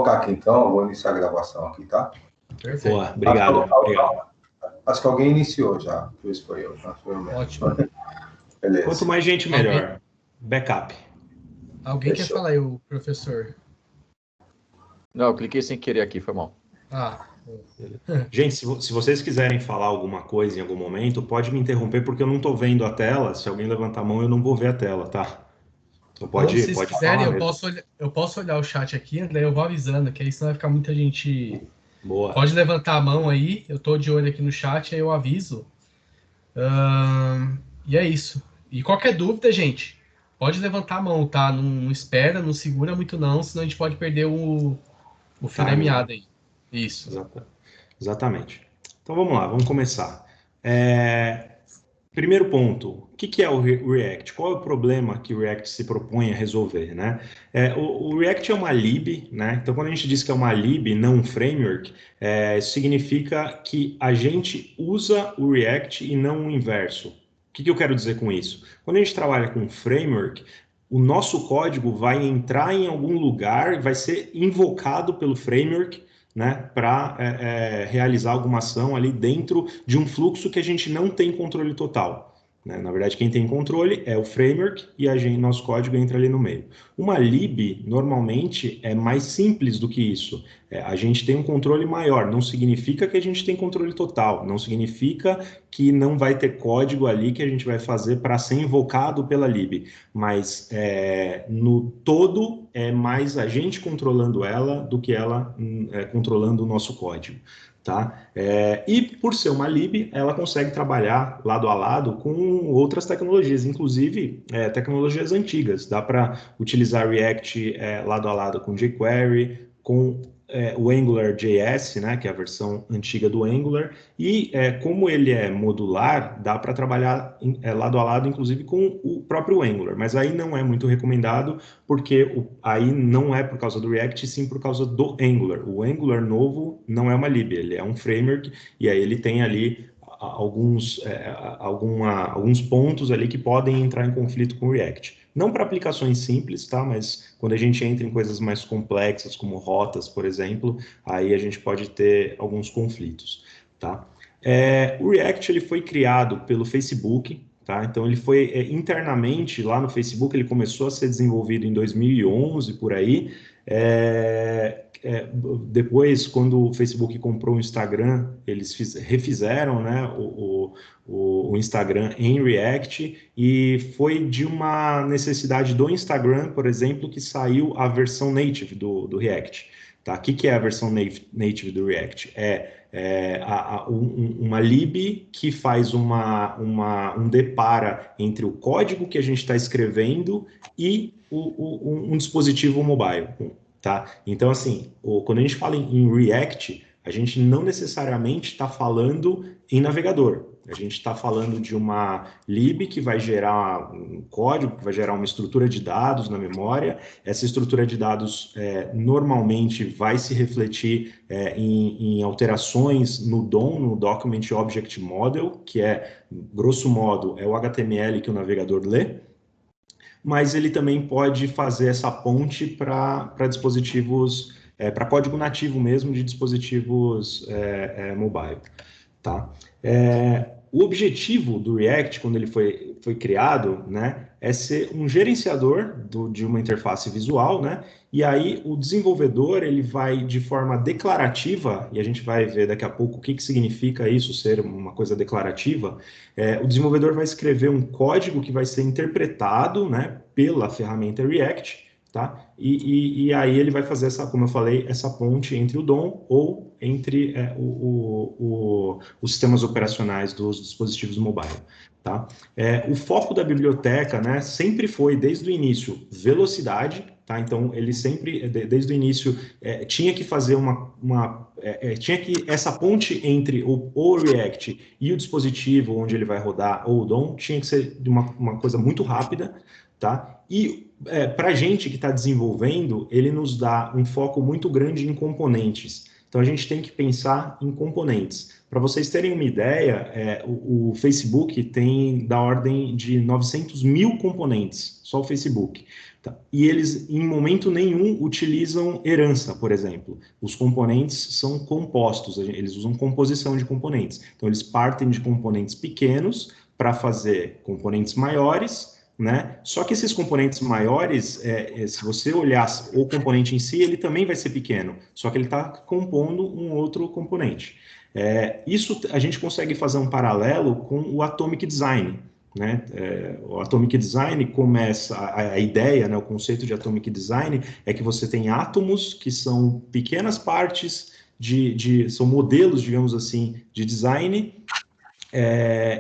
colocar aqui então, eu vou iniciar a gravação aqui, tá? Perfeito. Boa, obrigado. Acho que alguém iniciou já. Deixa eu ver se foi eu. Não, foi eu mesmo. Ótimo. Beleza. Quanto mais gente, melhor. Backup. Alguém Fechou. quer falar aí, o professor? Não, eu cliquei sem querer aqui, foi mal. Ah, Gente, se vocês quiserem falar alguma coisa em algum momento, pode me interromper, porque eu não estou vendo a tela. Se alguém levantar a mão, eu não vou ver a tela, tá? Então ou se vocês pode quiserem, falar mesmo. eu posso olhar o chat aqui, daí eu vou avisando, que aí senão vai ficar muita gente... Boa. Pode levantar a mão aí, eu tô de olho aqui no chat, aí eu aviso. E é isso. E qualquer dúvida, gente, pode levantar a mão, tá? Não espera, não segura muito não, senão a gente pode perder o fio da Timing. meada aí. Isso. Exatamente. Então vamos lá, vamos começar. Primeiro ponto, o que é o React? Qual é o problema que o React se propõe a resolver, né? O React é uma lib, né? Então, quando a gente diz que é uma lib, não um framework, isso significa que a gente usa o React e não o inverso. O que eu quero dizer com isso? Quando a gente trabalha com framework, o nosso código vai entrar em algum lugar, vai ser invocado pelo framework, né, para realizar alguma ação ali dentro de um fluxo que a gente não tem controle total, né? Na verdade, quem tem controle é o framework e nosso código entra ali no meio. Uma lib, normalmente, é mais simples do que isso. A gente tem um controle maior, não significa que a gente tem controle total, não significa que não vai ter código ali que a gente vai fazer para ser invocado pela lib, mas no todo é mais a gente controlando ela do que ela controlando o nosso código, tá? E por ser uma lib, ela consegue trabalhar lado a lado com outras tecnologias, inclusive tecnologias antigas. Dá para utilizar React lado a lado com jQuery, com o AngularJS, né, que é a versão antiga do Angular, e como ele é modular, dá para trabalhar lado a lado, inclusive, com o próprio Angular, mas aí não é muito recomendado, porque aí não é por causa do React, sim por causa do Angular. O Angular novo não é uma lib, ele é um framework, e aí ele tem ali alguns pontos ali que podem entrar em conflito com o React. Não para aplicações simples, tá? Mas quando a gente entra em coisas mais complexas, como rotas, por exemplo, aí a gente pode ter alguns conflitos, tá? O React ele foi criado pelo Facebook, tá? Então ele foi internamente lá no Facebook, ele começou a ser desenvolvido em 2011 por aí. Depois, quando o Facebook comprou o Instagram, eles refizeram, né, o Instagram em React, e foi de uma necessidade do Instagram, por exemplo, que saiu a versão native do React. Tá? O que é a versão native do React? Uma lib que faz um depara entre o código que a gente está escrevendo e um dispositivo mobile. Tá? Então, assim, quando a gente fala em React, a gente não necessariamente está falando em navegador. A gente está falando de uma lib que vai gerar um código, que vai gerar uma estrutura de dados na memória. Essa estrutura de dados normalmente vai se refletir em alterações no DOM, no Document Object Model, que grosso modo, é o HTML que o navegador lê, mas ele também pode fazer essa ponte para dispositivos, para código nativo mesmo de dispositivos mobile, tá? O objetivo do React, quando ele foi criado, né, é ser um gerenciador de uma interface visual, né? E aí o desenvolvedor ele vai de forma declarativa, e a gente vai ver daqui a pouco o que significa isso ser uma coisa declarativa. O desenvolvedor vai escrever um código que vai ser interpretado, né, pela ferramenta React, tá? E aí ele vai fazer como eu falei, essa ponte entre o DOM ou entre os sistemas operacionais dos dispositivos mobile, tá? O foco da biblioteca, né, sempre foi, desde o início, velocidade, tá? Então, ele sempre, desde o início, tinha que fazer tinha que essa ponte entre o React e o dispositivo onde ele vai rodar, ou o DOM, tinha que ser de uma coisa muito rápida, tá? E para a gente que está desenvolvendo, ele nos dá um foco muito grande em componentes. Então, a gente tem que pensar em componentes. Para vocês terem uma ideia, o Facebook tem da ordem de 900 mil componentes, só o Facebook. Tá? E eles, em momento nenhum, utilizam herança, por exemplo. Os componentes são compostos, eles usam composição de componentes. Então, eles partem de componentes pequenos para fazer componentes maiores, né? Só que esses componentes maiores, se você olhar o componente em si, ele também vai ser pequeno, só que ele está compondo um outro componente. Isso a gente consegue fazer um paralelo com o Atomic Design, né? O Atomic Design começa, a ideia, né, o conceito de Atomic Design é que você tem átomos que são pequenas partes são modelos, digamos assim, de design.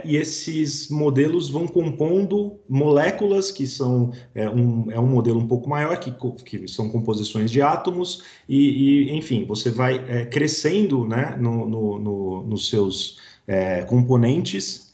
E esses modelos vão compondo moléculas que são um modelo um pouco maior, que são composições de átomos, enfim, você vai crescendo, né, nos seus componentes,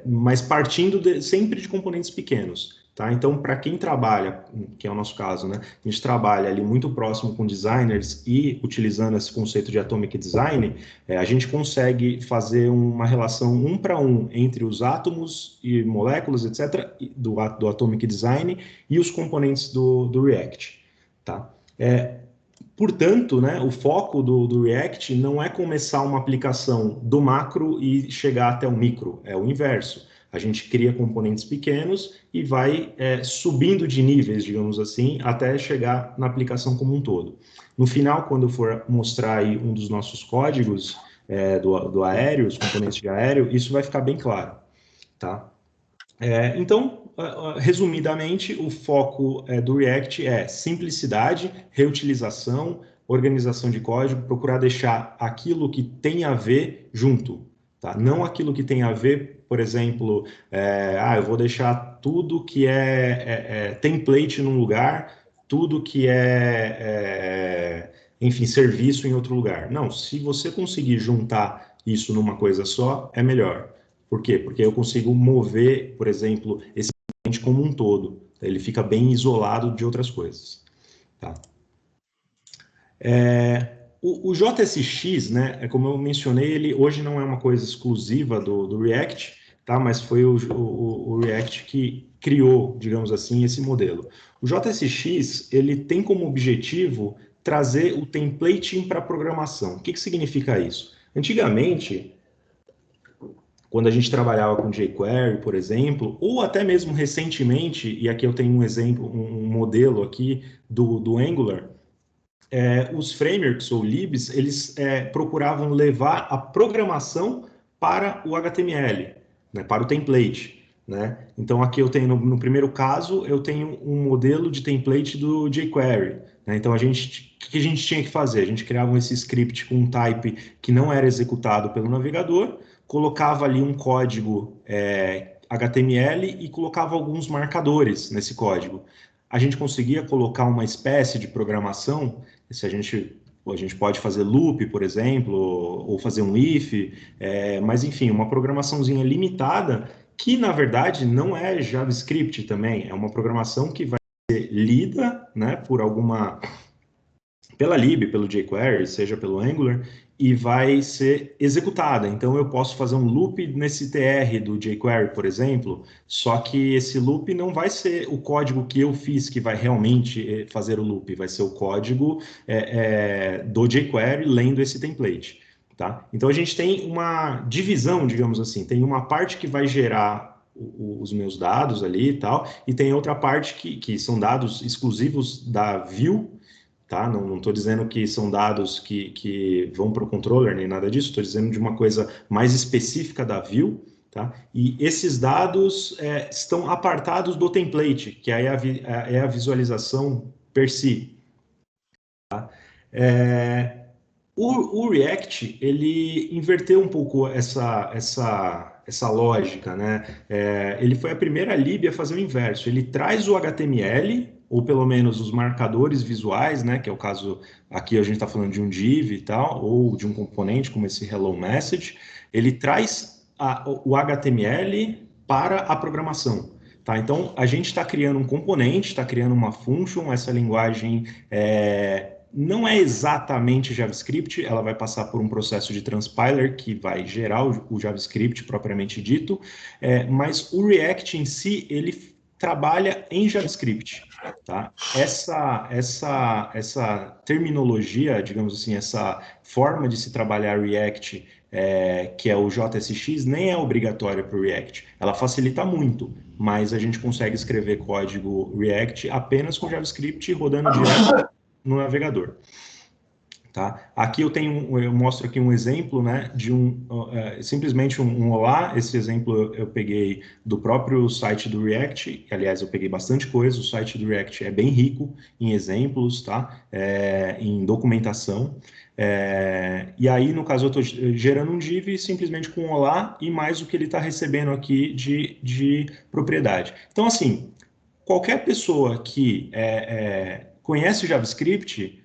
mas partindo sempre de componentes pequenos. Tá? Então, para quem trabalha, que é o nosso caso, né, a gente trabalha ali muito próximo com designers e utilizando esse conceito de Atomic Design, a gente consegue fazer uma relação 1 para 1 entre os átomos e moléculas, etc., do Atomic Design e os componentes do React. Tá? Portanto, né, o foco do React não é começar uma aplicação do macro e chegar até o micro, é o inverso. A gente cria componentes pequenos e vai subindo de níveis, digamos assim, até chegar na aplicação como um todo. No final, quando eu for mostrar aí um dos nossos códigos do aéreo, os componentes de aéreo, isso vai ficar bem claro. Tá? Então, resumidamente, o foco do React é simplicidade, reutilização, organização de código, procurar deixar aquilo que tem a ver junto. Tá? Não aquilo que tem a ver, por exemplo, eu vou deixar tudo que é template num lugar, tudo que enfim, serviço em outro lugar. Não, se você conseguir juntar isso numa coisa só, é melhor. Por quê? Porque eu consigo mover, por exemplo, esse componente como um todo. Ele fica bem isolado de outras coisas. Tá? O JSX, né, como eu mencionei, ele hoje não é uma coisa exclusiva do React, tá? Mas foi o React que criou, digamos assim, esse modelo. O JSX, ele tem como objetivo trazer o templating para programação. O que significa isso? Antigamente, quando a gente trabalhava com jQuery, por exemplo, ou até mesmo recentemente, e aqui eu tenho um exemplo, um modelo aqui do Angular, os frameworks ou libs, eles procuravam levar a programação para o HTML, né, para o template. Né? Então, aqui eu tenho, no primeiro caso, eu tenho um modelo de template do jQuery. Né? Então, o que a gente tinha que fazer? A gente criava esse script com um type que não era executado pelo navegador, colocava ali um código HTML e colocava alguns marcadores nesse código. A gente conseguia colocar uma espécie de programação, se a gente pode fazer loop, por exemplo, ou fazer um if, mas enfim, uma programaçãozinha limitada que, na verdade, não é JavaScript também, é uma programação que vai ser lida, né, pela lib, pelo jQuery, seja pelo Angular, e vai ser executada. Então, eu posso fazer um loop nesse TR do jQuery, por exemplo, só que esse loop não vai ser o código que eu fiz que vai realmente fazer o loop, vai ser o código do jQuery lendo esse template. Tá? Então, a gente tem uma divisão, digamos assim, tem uma parte que vai gerar os meus dados ali e tal, e tem outra parte que são dados exclusivos da view. Tá? Não estou dizendo que são dados que vão para o controller, nem nada disso, estou dizendo de uma coisa mais específica da view, tá? E esses dados estão apartados do template, que aí é a visualização per si. Tá? O React, ele inverteu um pouco essa lógica, né? Ele foi a primeira lib a fazer o inverso, ele traz o HTML, ou pelo menos os marcadores visuais, né, que é o caso, aqui a gente está falando de um div e tal, ou de um componente como esse hello message, ele traz o HTML para a programação. Tá? Então, a gente está criando um componente, está criando uma function, essa linguagem não é exatamente JavaScript, ela vai passar por um processo de transpiler que vai gerar o JavaScript propriamente dito, mas o React em si, ele trabalha em JavaScript, tá? Essa terminologia, digamos assim, essa forma de se trabalhar React, que é o JSX, nem é obrigatória para o React. Ela facilita muito, mas a gente consegue escrever código React apenas com JavaScript rodando direto no navegador. Tá? Aqui eu mostro aqui um exemplo, né, de simplesmente um olá. Esse exemplo eu peguei do próprio site do React. Aliás, eu peguei bastante coisa. O site do React é bem rico em exemplos, tá? Em documentação. E aí, no caso, eu estou gerando um div simplesmente com um olá e mais o que ele está recebendo aqui de propriedade. Então, assim, qualquer pessoa que conhece o JavaScript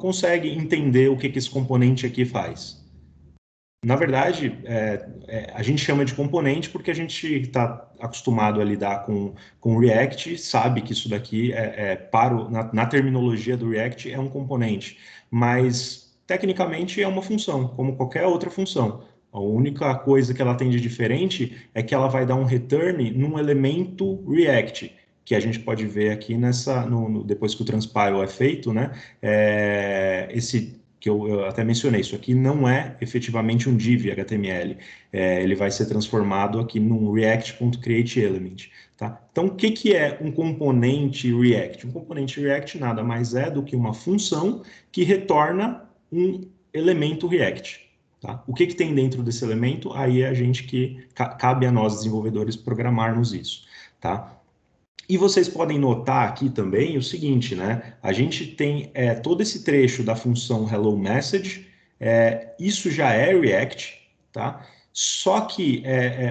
consegue entender o que esse componente aqui faz. Na verdade, a gente chama de componente porque a gente está acostumado a lidar com React, sabe que isso daqui na terminologia do React é um componente, mas tecnicamente é uma função, como qualquer outra função. A única coisa que ela tem de diferente é que ela vai dar um return num elemento React, que a gente pode ver aqui depois que o transpile é feito, né? Esse que eu até mencionei, isso aqui não é efetivamente um div HTML. Ele vai ser transformado aqui num react.createElement. Tá? Então, o que é um componente React? Um componente React nada mais é do que uma função que retorna um elemento React. Tá? O que tem dentro desse elemento? Aí é a gente que cabe a nós, desenvolvedores, programarmos isso. Tá? E vocês podem notar aqui também o seguinte, né? A gente tem todo esse trecho da função hello message, isso já é React, tá? Só que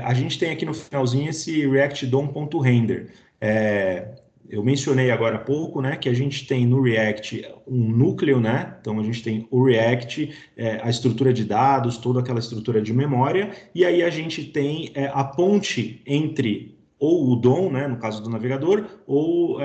a gente tem aqui no finalzinho esse React DOM.render. Eu mencionei agora há pouco, né, que a gente tem no React um núcleo, né? Então a gente tem o React, a estrutura de dados, toda aquela estrutura de memória, e aí a gente tem a ponte entre ou o DOM, né, no caso do navegador, ou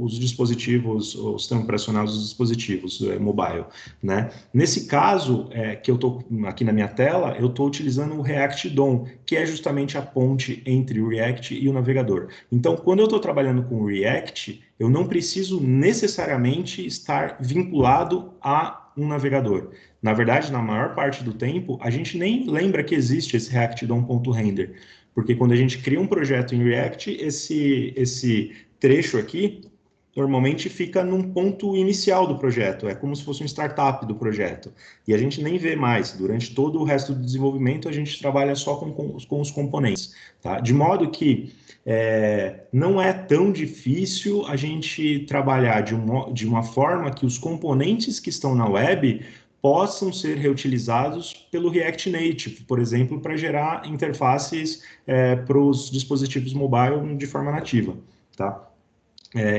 os dispositivos, o sistema operacional dos dispositivos mobile, né? Nesse caso, que eu estou aqui na minha tela, eu estou utilizando o React DOM, que é justamente a ponte entre o React e o navegador. Então, quando eu estou trabalhando com o React, eu não preciso necessariamente estar vinculado a um navegador. Na verdade, na maior parte do tempo, a gente nem lembra que existe esse React DOM.render, porque quando a gente cria um projeto em React, esse trecho aqui normalmente fica num ponto inicial do projeto, é como se fosse um startup do projeto, e a gente nem vê mais. Durante todo o resto do desenvolvimento, a gente trabalha só com os componentes, tá? De modo que não é tão difícil a gente trabalhar de uma forma que os componentes que estão na web possam ser reutilizados pelo React Native, por exemplo, para gerar interfaces para os dispositivos mobile de forma nativa, tá?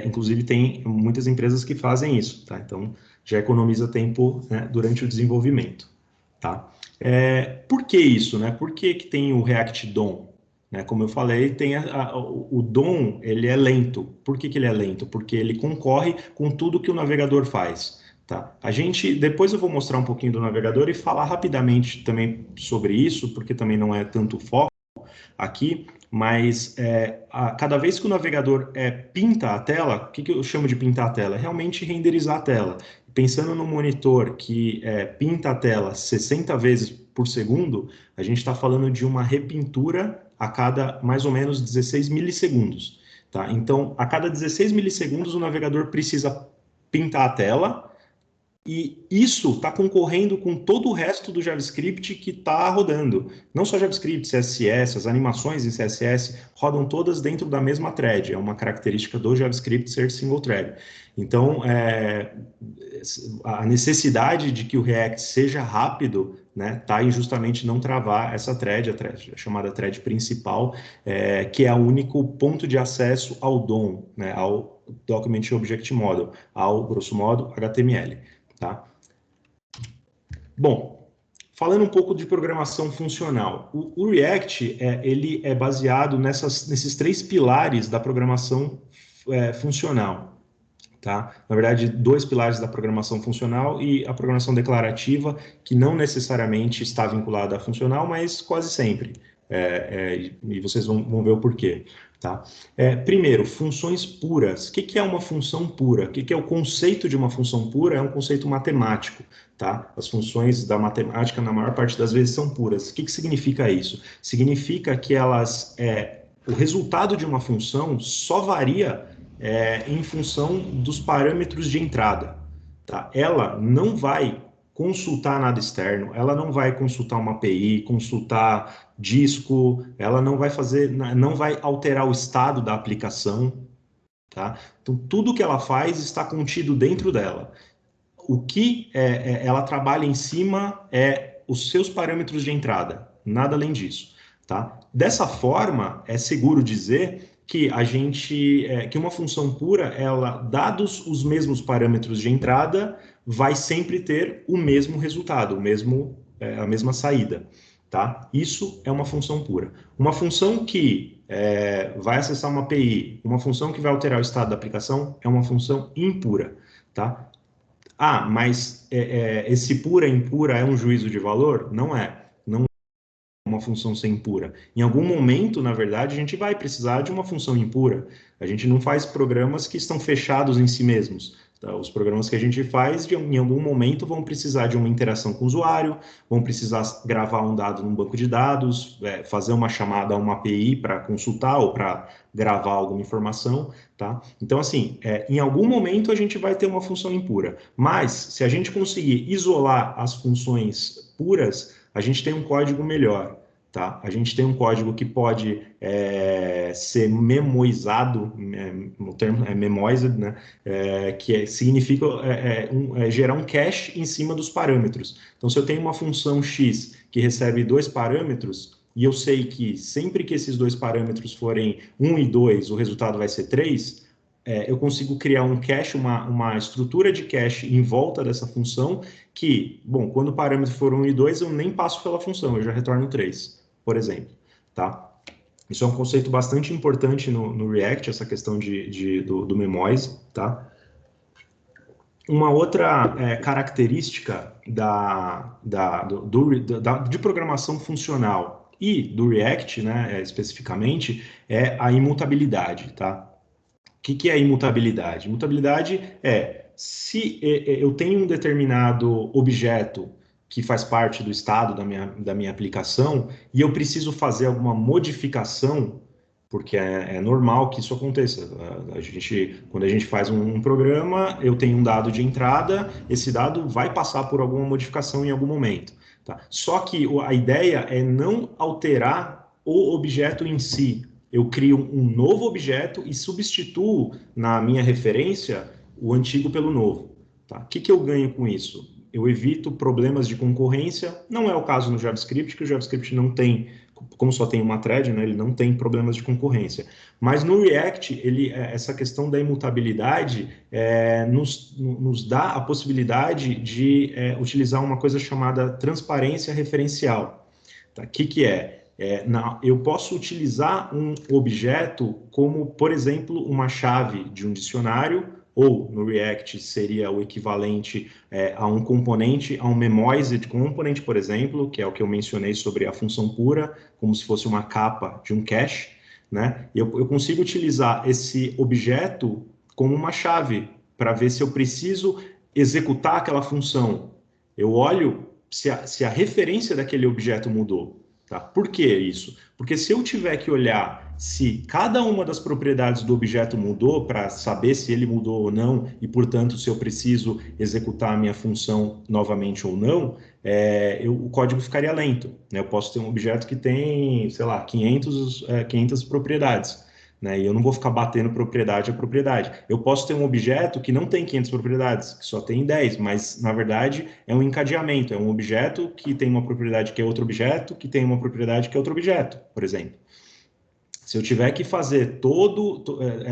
Inclusive, tem muitas empresas que fazem isso, tá? Então, já economiza tempo, né, durante o desenvolvimento, tá? Por que isso, né? Por que tem o React DOM? Né? Como eu falei, tem o DOM, ele é lento. Por que ele é lento? Porque ele concorre com tudo que o navegador faz. Tá. Depois eu vou mostrar um pouquinho do navegador e falar rapidamente também sobre isso, porque também não é tanto foco aqui, mas cada vez que o navegador pinta a tela, o que eu chamo de pintar a tela? É realmente renderizar a tela. Pensando no monitor que pinta a tela 60 vezes por segundo, a gente está falando de uma repintura a cada mais ou menos 16 milissegundos. Tá? Então, a cada 16 milissegundos, o navegador precisa pintar a tela. E isso está concorrendo com todo o resto do JavaScript que está rodando. Não só JavaScript, CSS, as animações em CSS rodam todas dentro da mesma thread. É uma característica do JavaScript ser single thread. Então, a necessidade de que o React seja rápido está em justamente não travar essa thread, a chamada thread principal, que é o único ponto de acesso ao DOM, né, ao Document Object Model, ao, grosso modo, HTML. Tá? Bom, falando um pouco de programação funcional, o React ele é baseado nesses três pilares da programação funcional. tá? Na verdade, 2 pilares da programação funcional e a programação declarativa, que não necessariamente está vinculada à funcional, mas quase sempre. E vocês vão ver o porquê, tá? Primeiro, funções puras. O que é uma função pura? O que é o conceito de uma função pura? É um conceito matemático, tá? As funções da matemática, na maior parte das vezes, são puras. O que significa isso? Significa que o resultado de uma função só varia em função dos parâmetros de entrada, tá? Ela não vai consultar nada externo, ela não vai consultar uma API, consultar disco, ela não vai alterar o estado da aplicação, tá? Então, tudo que ela faz está contido dentro dela. O que ela trabalha em cima é os seus parâmetros de entrada, nada além disso, tá? Dessa forma, é seguro dizer que que uma função pura, ela, dados os mesmos parâmetros de entrada, vai sempre ter o mesmo resultado, a mesma saída, tá? Isso é uma função pura. Uma função que vai acessar uma API, uma função que vai alterar o estado da aplicação, é uma função impura, tá? Mas esse pura e impura é um juízo de valor? Não é. Não é uma função ser impura. Em algum momento, na verdade, a gente vai precisar de uma função impura. A gente não faz programas que estão fechados em si mesmos. Tá? Os programas que a gente faz, em algum momento, vão precisar de uma interação com o usuário, vão precisar gravar um dado num banco de dados, fazer uma chamada a uma API para consultar ou para gravar alguma informação, tá? Então, assim, em algum momento a gente vai ter uma função impura, mas se a gente conseguir isolar as funções puras, a gente tem um código melhor, tá? A gente tem um código que pode ser memoizado, o termo é memoized, né? Significa gerar um cache em cima dos parâmetros. Então, se eu tenho uma função x que recebe 2 parâmetros, e eu sei que sempre que esses 2 parâmetros forem 1 e 2, o resultado vai ser 3, eu consigo criar um cache, uma estrutura de cache em volta dessa função que, bom, quando o parâmetro for 1 e 2, eu nem passo pela função, eu já retorno 3, por exemplo, tá? Isso é um conceito bastante importante no React, essa questão do memoize, tá? Uma outra característica de programação funcional e do React, né, especificamente, é a imutabilidade, tá? O que é imutabilidade? Imutabilidade se eu tenho um determinado objeto que faz parte do estado da minha aplicação e eu preciso fazer alguma modificação, porque é normal que isso aconteça. Quando a gente faz um programa, eu tenho um dado de entrada, esse dado vai passar por alguma modificação em algum momento. Tá? Só que a ideia é não alterar o objeto em si. Eu crio um novo objeto e substituo na minha referência o antigo pelo novo. Tá? O que eu ganho com isso? Eu evito problemas de concorrência. Não é o caso no JavaScript, que o JavaScript não tem, como só tem uma thread, né, ele não tem problemas de concorrência. Mas no React, essa questão da imutabilidade nos dá a possibilidade de utilizar uma coisa chamada transparência referencial. Tá? O que é? Eu posso utilizar um objeto como, por exemplo, uma chave de um dicionário, ou no React seria o equivalente a um componente, a um memoized component, por exemplo, que é o que eu mencionei sobre a função pura, como se fosse uma capa de um cache, né? Eu consigo utilizar esse objeto como uma chave para ver se eu preciso executar aquela função. Eu olho se a referência daquele objeto mudou. Tá? Por que isso? Porque se eu tiver que olhar se cada uma das propriedades do objeto mudou para saber se ele mudou ou não e, portanto, se eu preciso executar a minha função novamente ou não, o código ficaria lento. Né? Eu posso ter um objeto que tem, sei lá, 500 propriedades. Né? E eu não vou ficar batendo propriedade a propriedade. Eu posso ter um objeto que não tem 500 propriedades, que só tem 10, mas, na verdade, é um encadeamento. É um objeto que tem uma propriedade que é outro objeto, que tem uma propriedade que é outro objeto, por exemplo. Se eu tiver que fazer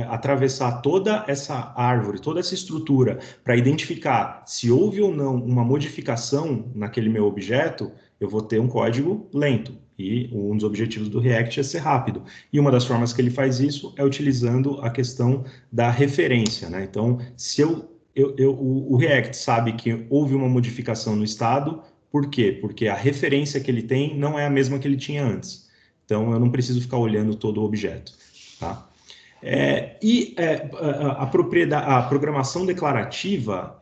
atravessar toda essa árvore, toda essa estrutura, para identificar se houve ou não uma modificação naquele meu objeto, eu vou ter um código lento. E um dos objetivos do React é ser rápido. E uma das formas que ele faz isso é utilizando a questão da referência, né? Então, se o React sabe que houve uma modificação no estado, por quê? Porque a referência que ele tem não é a mesma que ele tinha antes. Então, eu não preciso ficar olhando todo o objeto. Tá? A programação declarativa,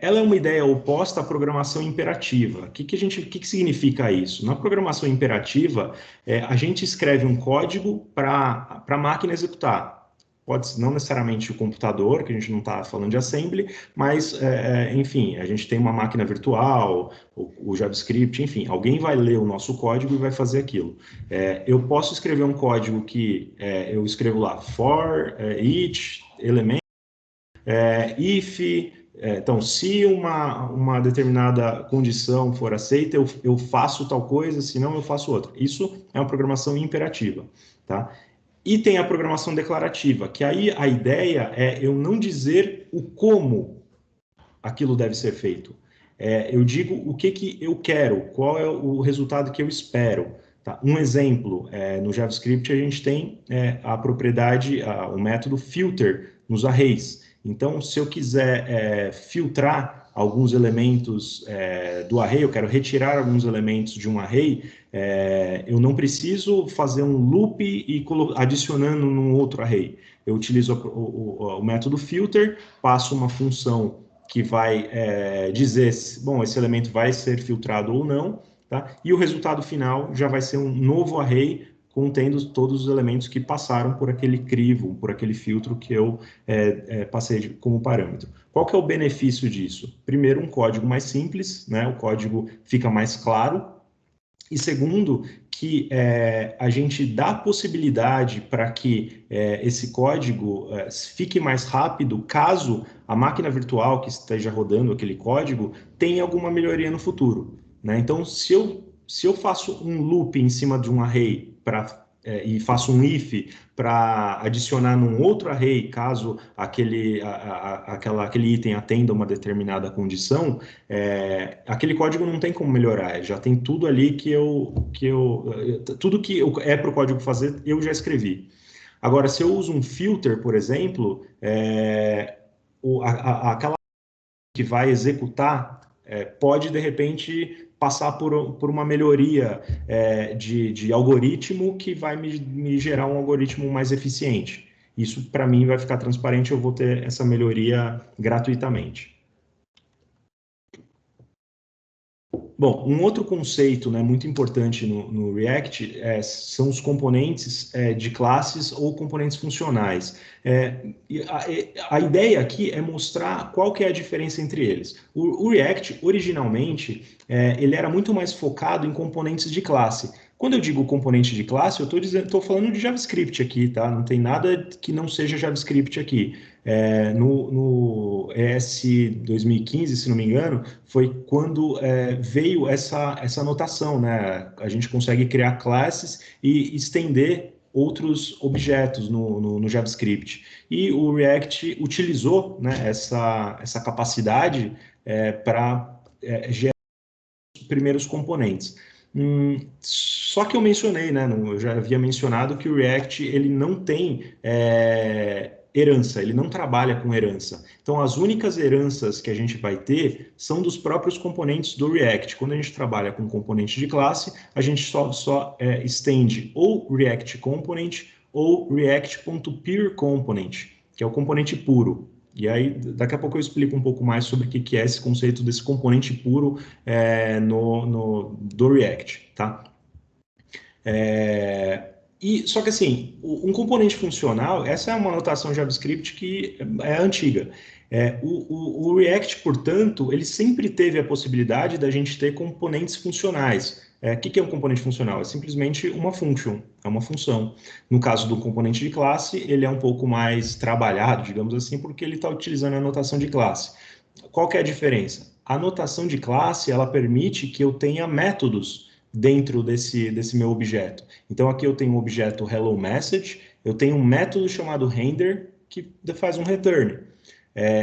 ela é uma ideia oposta à programação imperativa. O que significa isso? Na programação imperativa, a gente escreve um código para a máquina executar. Pode não necessariamente o computador, que a gente não está falando de assembly, mas, enfim, a gente tem uma máquina virtual, o JavaScript, enfim, alguém vai ler o nosso código e vai fazer aquilo. Eu posso escrever um código que eu escrevo lá for, each, element, if, então, se uma determinada condição for aceita, eu faço tal coisa, se não, eu faço outra. Isso é uma programação imperativa, tá? E tem a programação declarativa, que aí a ideia é eu não dizer o como aquilo deve ser feito. Eu digo o que eu quero, qual é o resultado que eu espero. Tá? Um exemplo, no JavaScript a gente tem a propriedade, o método filter nos arrays. Então, se eu quiser filtrar alguns elementos do array, eu quero retirar alguns elementos de um array, eu não preciso fazer um loop e adicionando num outro array. Eu utilizo o método filter, passo uma função que vai dizer, bom, esse elemento vai ser filtrado ou não, tá? E o resultado final já vai ser um novo array contendo todos os elementos que passaram por aquele crivo, por aquele filtro que eu passei como parâmetro. Qual que é o benefício disso? Primeiro, um código mais simples, né? O código fica mais claro. E segundo, que a gente dá possibilidade para que esse código fique mais rápido caso a máquina virtual que esteja rodando aquele código tenha alguma melhoria no futuro, né? Então, se eu faço um loop em cima de um array e faço um if para adicionar num outro array, caso aquele item atenda uma determinada condição, aquele código não tem como melhorar, já tem tudo ali tudo que é para o código fazer, eu já escrevi. Agora, se eu uso um filter, por exemplo, aquela que vai executar pode, de repente, passar por uma melhoria de algoritmo que vai me gerar um algoritmo mais eficiente. Isso, para mim, vai ficar transparente, eu vou ter essa melhoria gratuitamente. Bom, um outro conceito, né, muito importante no React são os componentes de classes ou componentes funcionais. A ideia aqui é mostrar qual que é a diferença entre eles. O React, originalmente, ele era muito mais focado em componentes de classe. Quando eu digo componente de classe, eu estou falando de JavaScript aqui, tá? Não tem nada que não seja JavaScript aqui. No ES 2015, se não me engano, foi quando veio essa notação, né? A gente consegue criar classes e estender outros objetos no JavaScript. E o React utilizou, né, essa capacidade para gerar os primeiros componentes. Só que eu mencionei, né, eu já havia mencionado que o React ele não tem herança, ele não trabalha com herança. Então, as únicas heranças que a gente vai ter são dos próprios componentes do React. Quando a gente trabalha com componente de classe, a gente só estende ou React Component ou React.PureComponent, que é o componente puro. E aí, daqui a pouco eu explico um pouco mais sobre o que é esse conceito desse componente puro do React, tá? Só que assim, um componente funcional, essa é uma notação JavaScript que é antiga. O React, portanto, ele sempre teve a possibilidade da gente ter componentes funcionais. O que é um componente funcional? É simplesmente uma function, é uma função. No caso do componente de classe, ele é um pouco mais trabalhado, digamos assim, porque ele está utilizando a notação de classe. Qual que é a diferença? A notação de classe, ela permite que eu tenha métodos dentro desse meu objeto. Então, aqui eu tenho um objeto hello message, eu tenho um método chamado render que faz um return.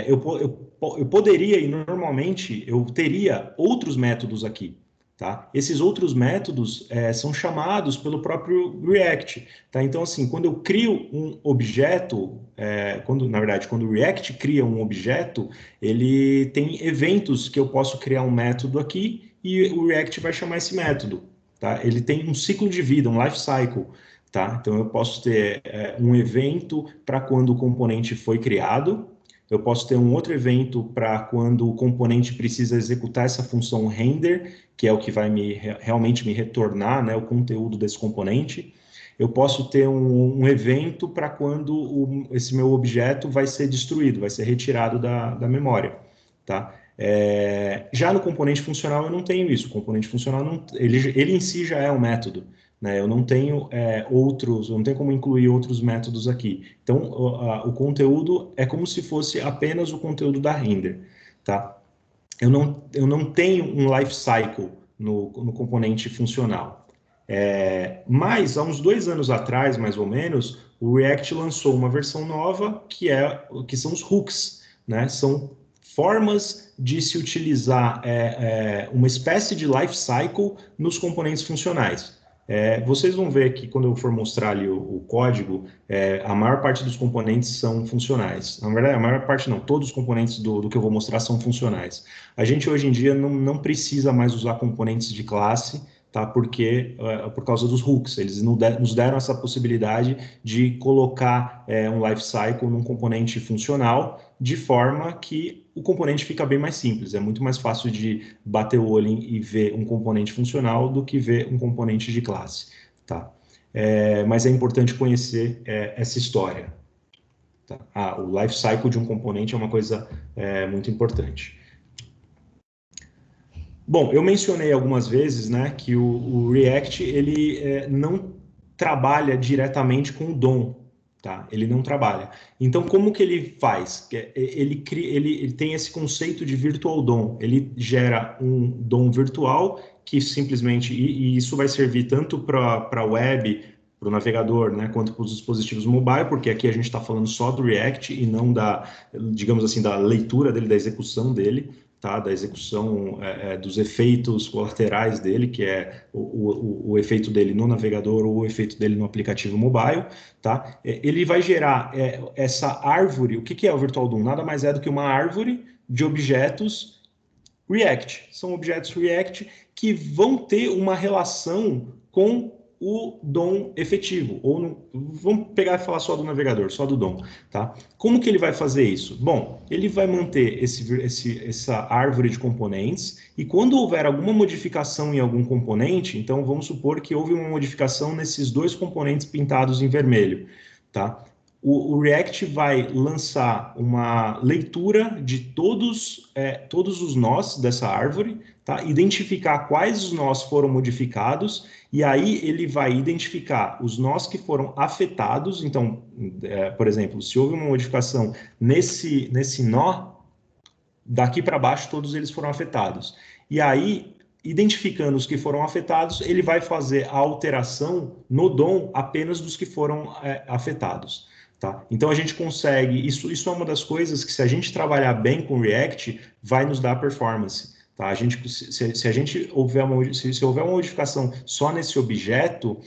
Eu poderia, e normalmente, eu teria outros métodos aqui. Tá? Esses outros métodos são chamados pelo próprio React. Tá? Então, assim, quando eu crio um objeto, na verdade, quando o React cria um objeto, ele tem eventos que eu posso criar um método aqui e o React vai chamar esse método. Tá? Ele tem um ciclo de vida, um life cycle. Tá? Então, eu posso ter um evento para quando o componente foi criado, eu posso ter um outro evento para quando o componente precisa executar essa função render, que é o que vai realmente me retornar, né, o conteúdo desse componente. Eu posso ter um evento para quando esse meu objeto vai ser destruído, vai ser retirado da memória. Tá? Já no componente funcional eu não tenho isso. O componente funcional, ele em si já é um método. Né? Eu não tenho eu não tenho como incluir outros métodos aqui. Então, o conteúdo é como se fosse apenas o conteúdo da render. Tá? Eu não tenho um life cycle no componente funcional. Mas, há uns 2 anos atrás, mais ou menos, o React lançou uma versão nova que são os hooks. Né? São formas de se utilizar uma espécie de life cycle nos componentes funcionais. Vocês vão ver que quando eu for mostrar ali o código, a maior parte dos componentes são funcionais. Na verdade, a maior parte não, todos os componentes do que eu vou mostrar são funcionais. A gente hoje em dia não precisa mais usar componentes de classe, tá? Porque por causa dos hooks, eles nos deram essa possibilidade de colocar um life cycle num componente funcional, de forma que o componente fica bem mais simples. É muito mais fácil de bater o olho e ver um componente funcional do que ver um componente de classe. Tá? Mas é importante conhecer essa história. Tá? O life cycle de um componente é uma coisa muito importante. Bom, eu mencionei algumas vezes, né, que o React ele não trabalha diretamente com o DOM. Tá? Ele não trabalha. Então, como que ele faz? Ele tem esse conceito de virtual DOM. Ele gera um DOM virtual que simplesmente... E isso vai servir tanto para a web, para o navegador, né, quanto para os dispositivos mobile, porque aqui a gente está falando só do React e não digamos assim, da leitura dele, da execução dele. Tá, da execução dos efeitos colaterais dele, que é o efeito dele no navegador ou o efeito dele no aplicativo mobile. Tá? Ele vai gerar essa árvore. O que é o Virtual DOM? Nada mais é do que uma árvore de objetos React. São objetos React que vão ter uma relação com o DOM efetivo. Vamos pegar e falar só do navegador, só do DOM. Tá? Como que ele vai fazer isso? Bom, ele vai manter essa árvore de componentes e quando houver alguma modificação em algum componente, então vamos supor que houve uma modificação nesses 2 componentes pintados em vermelho. Tá? O React vai lançar uma leitura de todos os nós dessa árvore, tá? Identificar quais os nós foram modificados, e aí ele vai identificar os nós que foram afetados. Então, por exemplo, se houve uma modificação nesse nó, daqui para baixo todos eles foram afetados. E aí, identificando os que foram afetados, ele vai fazer a alteração no DOM apenas dos que foram afetados. Tá? Então a gente consegue, isso é uma das coisas que se a gente trabalhar bem com React, vai nos dar performance. Tá? Se houver uma modificação só nesse objeto,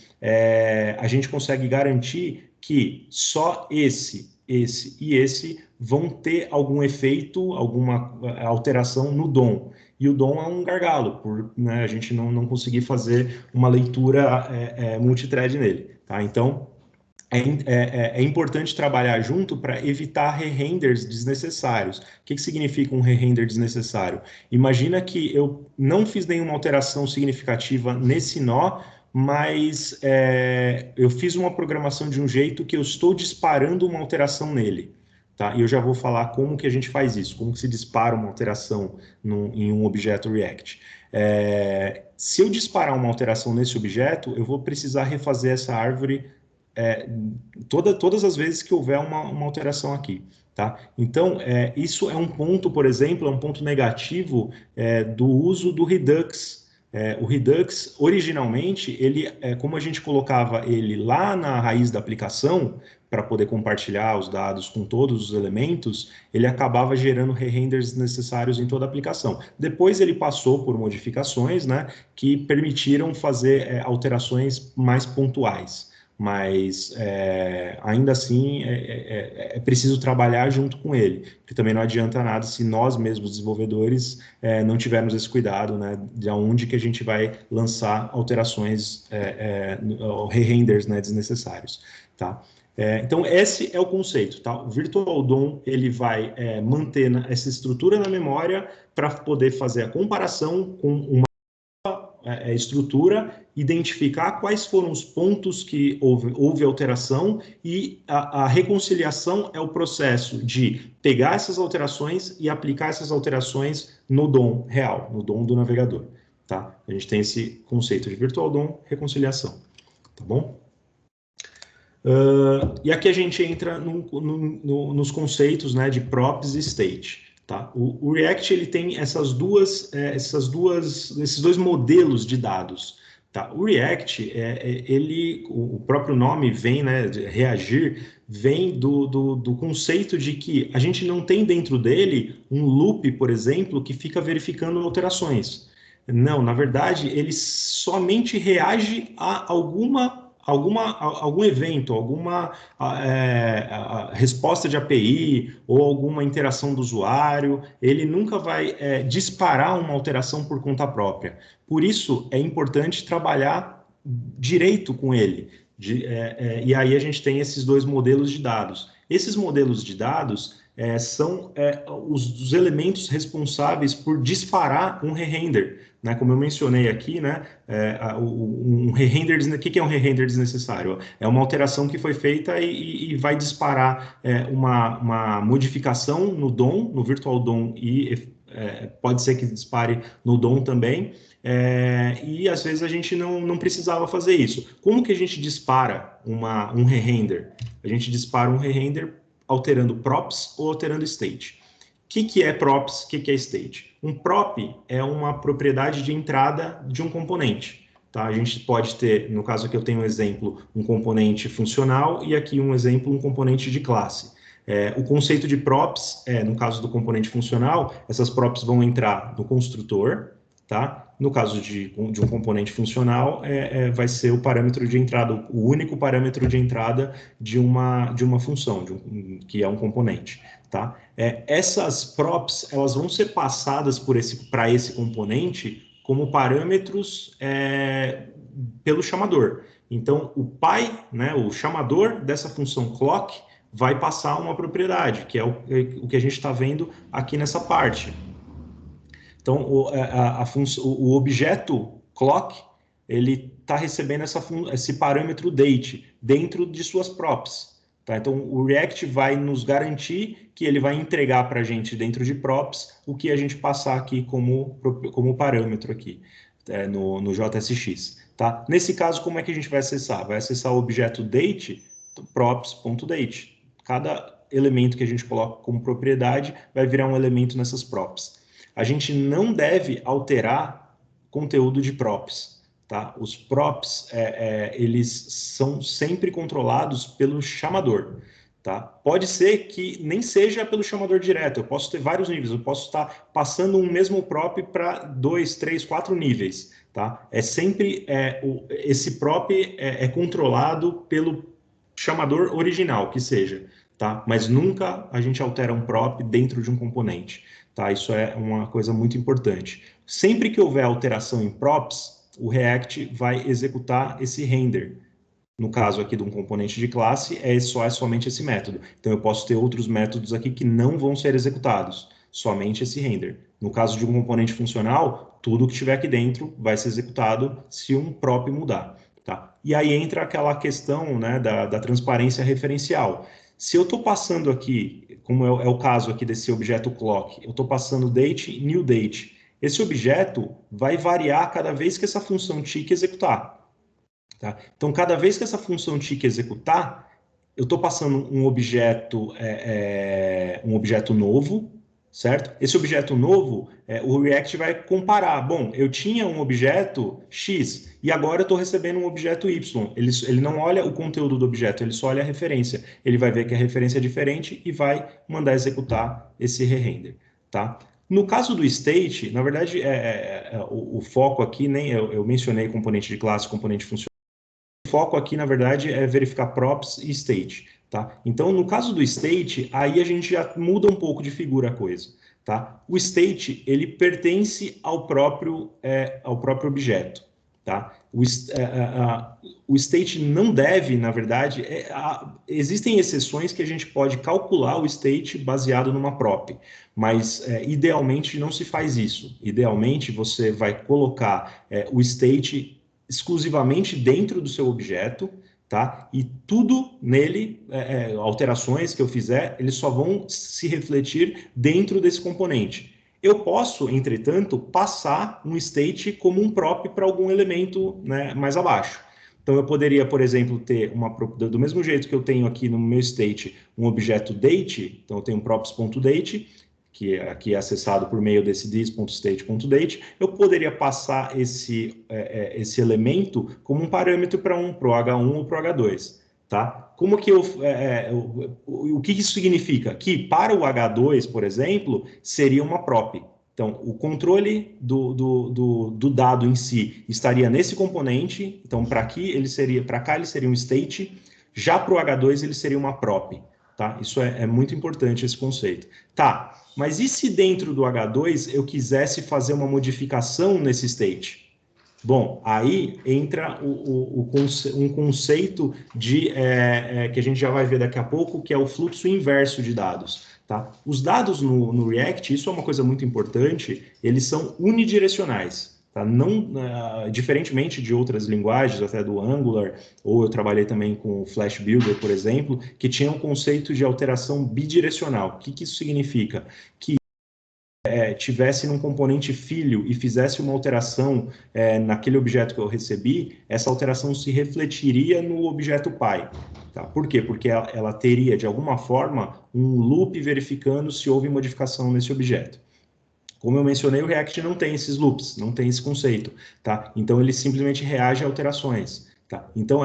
a gente consegue garantir que só esse e esse vão ter algum efeito, alguma alteração no DOM. E o DOM é um gargalo, né, a gente não conseguir fazer uma leitura multithread nele. Tá? Então, é importante trabalhar junto para evitar re-renders desnecessários. O que significa um re-render desnecessário? Imagina que eu não fiz nenhuma alteração significativa nesse nó, mas eu fiz uma programação de um jeito que eu estou disparando uma alteração nele. Tá? E eu já vou falar como que a gente faz isso, como que se dispara uma alteração em um objeto React. Se eu disparar uma alteração nesse objeto, eu vou precisar refazer essa árvore todas as vezes que houver uma alteração aqui. Tá? Então, isso é um ponto, por exemplo, é um ponto negativo do uso do Redux O Redux, originalmente, como a gente colocava ele lá na raiz da aplicação, para poder compartilhar os dados com todos os elementos, ele acabava gerando re-renders necessários em toda a aplicação. Depois ele passou por modificações, né, que permitiram fazer alterações mais pontuais. Mas ainda assim é preciso trabalhar junto com ele, porque também não adianta nada se nós mesmos desenvolvedores não tivermos esse cuidado, né, de onde que a gente vai lançar alterações, re-renders, né, desnecessários, tá? Então esse é o conceito, tá? O Virtual DOM ele vai manter essa estrutura na memória para poder fazer a comparação com uma estrutura, identificar quais foram os pontos que houve alteração e a reconciliação é o processo de pegar essas alterações e aplicar essas alterações no DOM real, no DOM do navegador. Tá? A gente tem esse conceito de Virtual DOM, reconciliação. Tá bom? E aqui a gente entra nos conceitos, né, de props e state. Tá? O React ele tem esses dois modelos de dados. Tá? O React, o próprio nome vem, né, de reagir, vem do conceito de que a gente não tem dentro dele um loop, por exemplo, que fica verificando alterações. Não, na verdade, ele somente reage a algum evento, alguma resposta de API ou alguma interação do usuário, ele nunca vai disparar uma alteração por conta própria. Por isso, é importante trabalhar direito com ele. E aí a gente tem esses dois modelos de dados. Esses modelos de dados são os elementos responsáveis por disparar um re-render. Né, como eu mencionei aqui, né, um re-render, o que é um re-render desnecessário? É uma alteração que foi feita e vai disparar uma modificação no DOM, no Virtual DOM, e pode ser que dispare no DOM também, e às vezes a gente não precisava fazer isso. Como que a gente dispara um re-render? A gente dispara um re-render alterando props ou alterando state. O que é props, o que é state? Um prop é uma propriedade de entrada de um componente. Tá? A gente pode ter, no caso aqui eu tenho um exemplo, um componente funcional e aqui um exemplo, um componente de classe. O conceito de props, no caso do componente funcional, essas props vão entrar no construtor, tá? No caso de um componente funcional, vai ser o parâmetro de entrada, o único parâmetro de entrada de uma função, que é um componente. Tá? Essas props elas vão ser passadas para esse componente como parâmetros pelo chamador. Então, o pai, né, o chamador dessa função clock, vai passar uma propriedade, que é o que a gente está vendo aqui nessa parte. Então, o objeto clock, ele está recebendo esse parâmetro date dentro de suas props. Tá? Então, o React vai nos garantir que ele vai entregar para a gente dentro de props o que a gente passar aqui como parâmetro aqui no JSX. Tá? Nesse caso, como é que a gente vai acessar? Vai acessar o objeto date, props.date. Cada elemento que a gente coloca como propriedade vai virar um elemento nessas props. A gente não deve alterar conteúdo de props. Tá? Os props, eles são sempre controlados pelo chamador. Tá? Pode ser que nem seja pelo chamador direto, eu posso ter vários níveis, eu posso estar passando um mesmo prop para 2, 3, 4 níveis. Tá? Sempre esse prop é controlado pelo chamador original, que seja. Tá? Mas nunca a gente altera um prop dentro de um componente. Tá? Isso é uma coisa muito importante. Sempre que houver alteração em props, o React vai executar esse render. No caso aqui de um componente de classe, somente esse método. Então, eu posso ter outros métodos aqui que não vão ser executados, somente esse render. No caso de um componente funcional, tudo que estiver aqui dentro vai ser executado se um prop mudar. Tá? E aí entra aquela questão, né, da transparência referencial. Se eu estou passando aqui, como é o caso aqui desse objeto clock, eu estou passando date, new date. Esse objeto vai variar cada vez que essa função tick executar. Tá? Então, cada vez que essa função tick executar, eu estou passando um objeto novo, certo? Esse objeto novo, o React vai comparar. Bom, eu tinha um objeto X e agora eu estou recebendo um objeto Y. Ele não olha o conteúdo do objeto, ele só olha a referência. Ele vai ver que a referência é diferente e vai mandar executar esse re-render, tá? No caso do state, na verdade, o foco aqui, nem eu mencionei componente de classe, componente funcional. O foco aqui, na verdade, é verificar props e state, tá? Então, no caso do state, aí a gente já muda um pouco de figura a coisa, tá? O state, ele pertence ao próprio objeto, tá? O state não deve, na verdade, existem exceções que a gente pode calcular o state baseado numa prop, mas idealmente não se faz isso. Idealmente, você vai colocar o state exclusivamente dentro do seu objeto, tá? E tudo nele, alterações que eu fizer, eles só vão se refletir dentro desse componente. Eu posso, entretanto, passar um state como um prop para algum elemento, né, mais abaixo. Então, eu poderia, por exemplo, ter do mesmo jeito que eu tenho aqui no meu state um objeto date, então eu tenho um props.date, que aqui é acessado por meio desse this.state.date, eu poderia passar esse elemento como um parâmetro para o H1 ou para o H2, tá? Como que o que isso significa? Que para o H2, por exemplo, seria uma prop. Então, o controle do dado em si estaria nesse componente, então para cá ele seria um state, já para o H2 ele seria uma prop. Tá? Isso é muito importante, esse conceito. Tá, mas e se dentro do H2 eu quisesse fazer uma modificação nesse state? Bom, aí entra um conceito que a gente já vai ver daqui a pouco, que é o fluxo inverso de dados. Tá? Os dados no React, isso é uma coisa muito importante, eles são unidirecionais. Tá? Não, diferentemente de outras linguagens, até do Angular, ou eu trabalhei também com o Flash Builder, por exemplo, que tinha um conceito de alteração bidirecional. O que isso significa? Que tivesse num componente filho e fizesse uma alteração naquele objeto que eu recebi, essa alteração se refletiria no objeto pai. Tá? Por quê? Porque ela teria, de alguma forma, um loop verificando se houve modificação nesse objeto. Como eu mencionei, o React não tem esses loops, não tem esse conceito, tá? Então, ele simplesmente reage a alterações, tá? Então,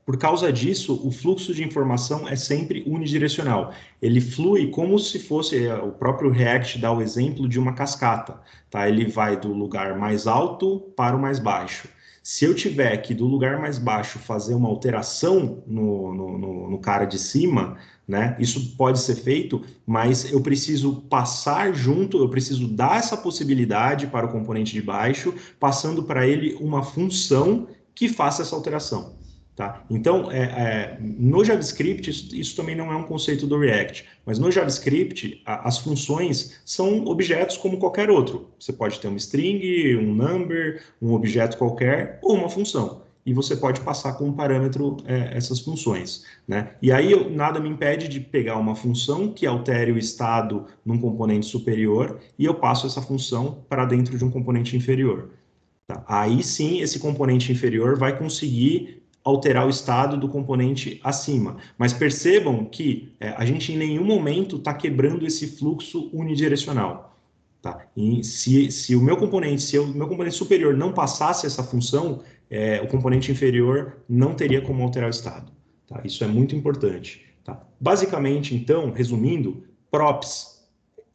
por causa disso, o fluxo de informação é sempre unidirecional. Ele flui como se fosse, o próprio React dá o exemplo de uma cascata, tá? Ele vai do lugar mais alto para o mais baixo. Se eu tiver que, do lugar mais baixo, fazer uma alteração no cara de cima, né? Isso pode ser feito, mas eu preciso passar junto, eu preciso dar essa possibilidade para o componente de baixo, passando para ele uma função que faça essa alteração. Tá? Então, no JavaScript, isso também não é um conceito do React, mas no JavaScript, as funções são objetos como qualquer outro. Você pode ter uma string, um number, um objeto qualquer, ou uma função. E você pode passar como parâmetro essas funções, né? E aí nada me impede de pegar uma função que altere o estado num componente superior e eu passo essa função para dentro de um componente inferior. Tá? Aí sim, esse componente inferior vai conseguir alterar o estado do componente acima. Mas percebam que a gente em nenhum momento está quebrando esse fluxo unidirecional. Tá? E se o meu componente superior não passasse essa função, o componente inferior não teria como alterar o estado. Tá? Isso é muito importante. Tá? Basicamente, então, resumindo, props,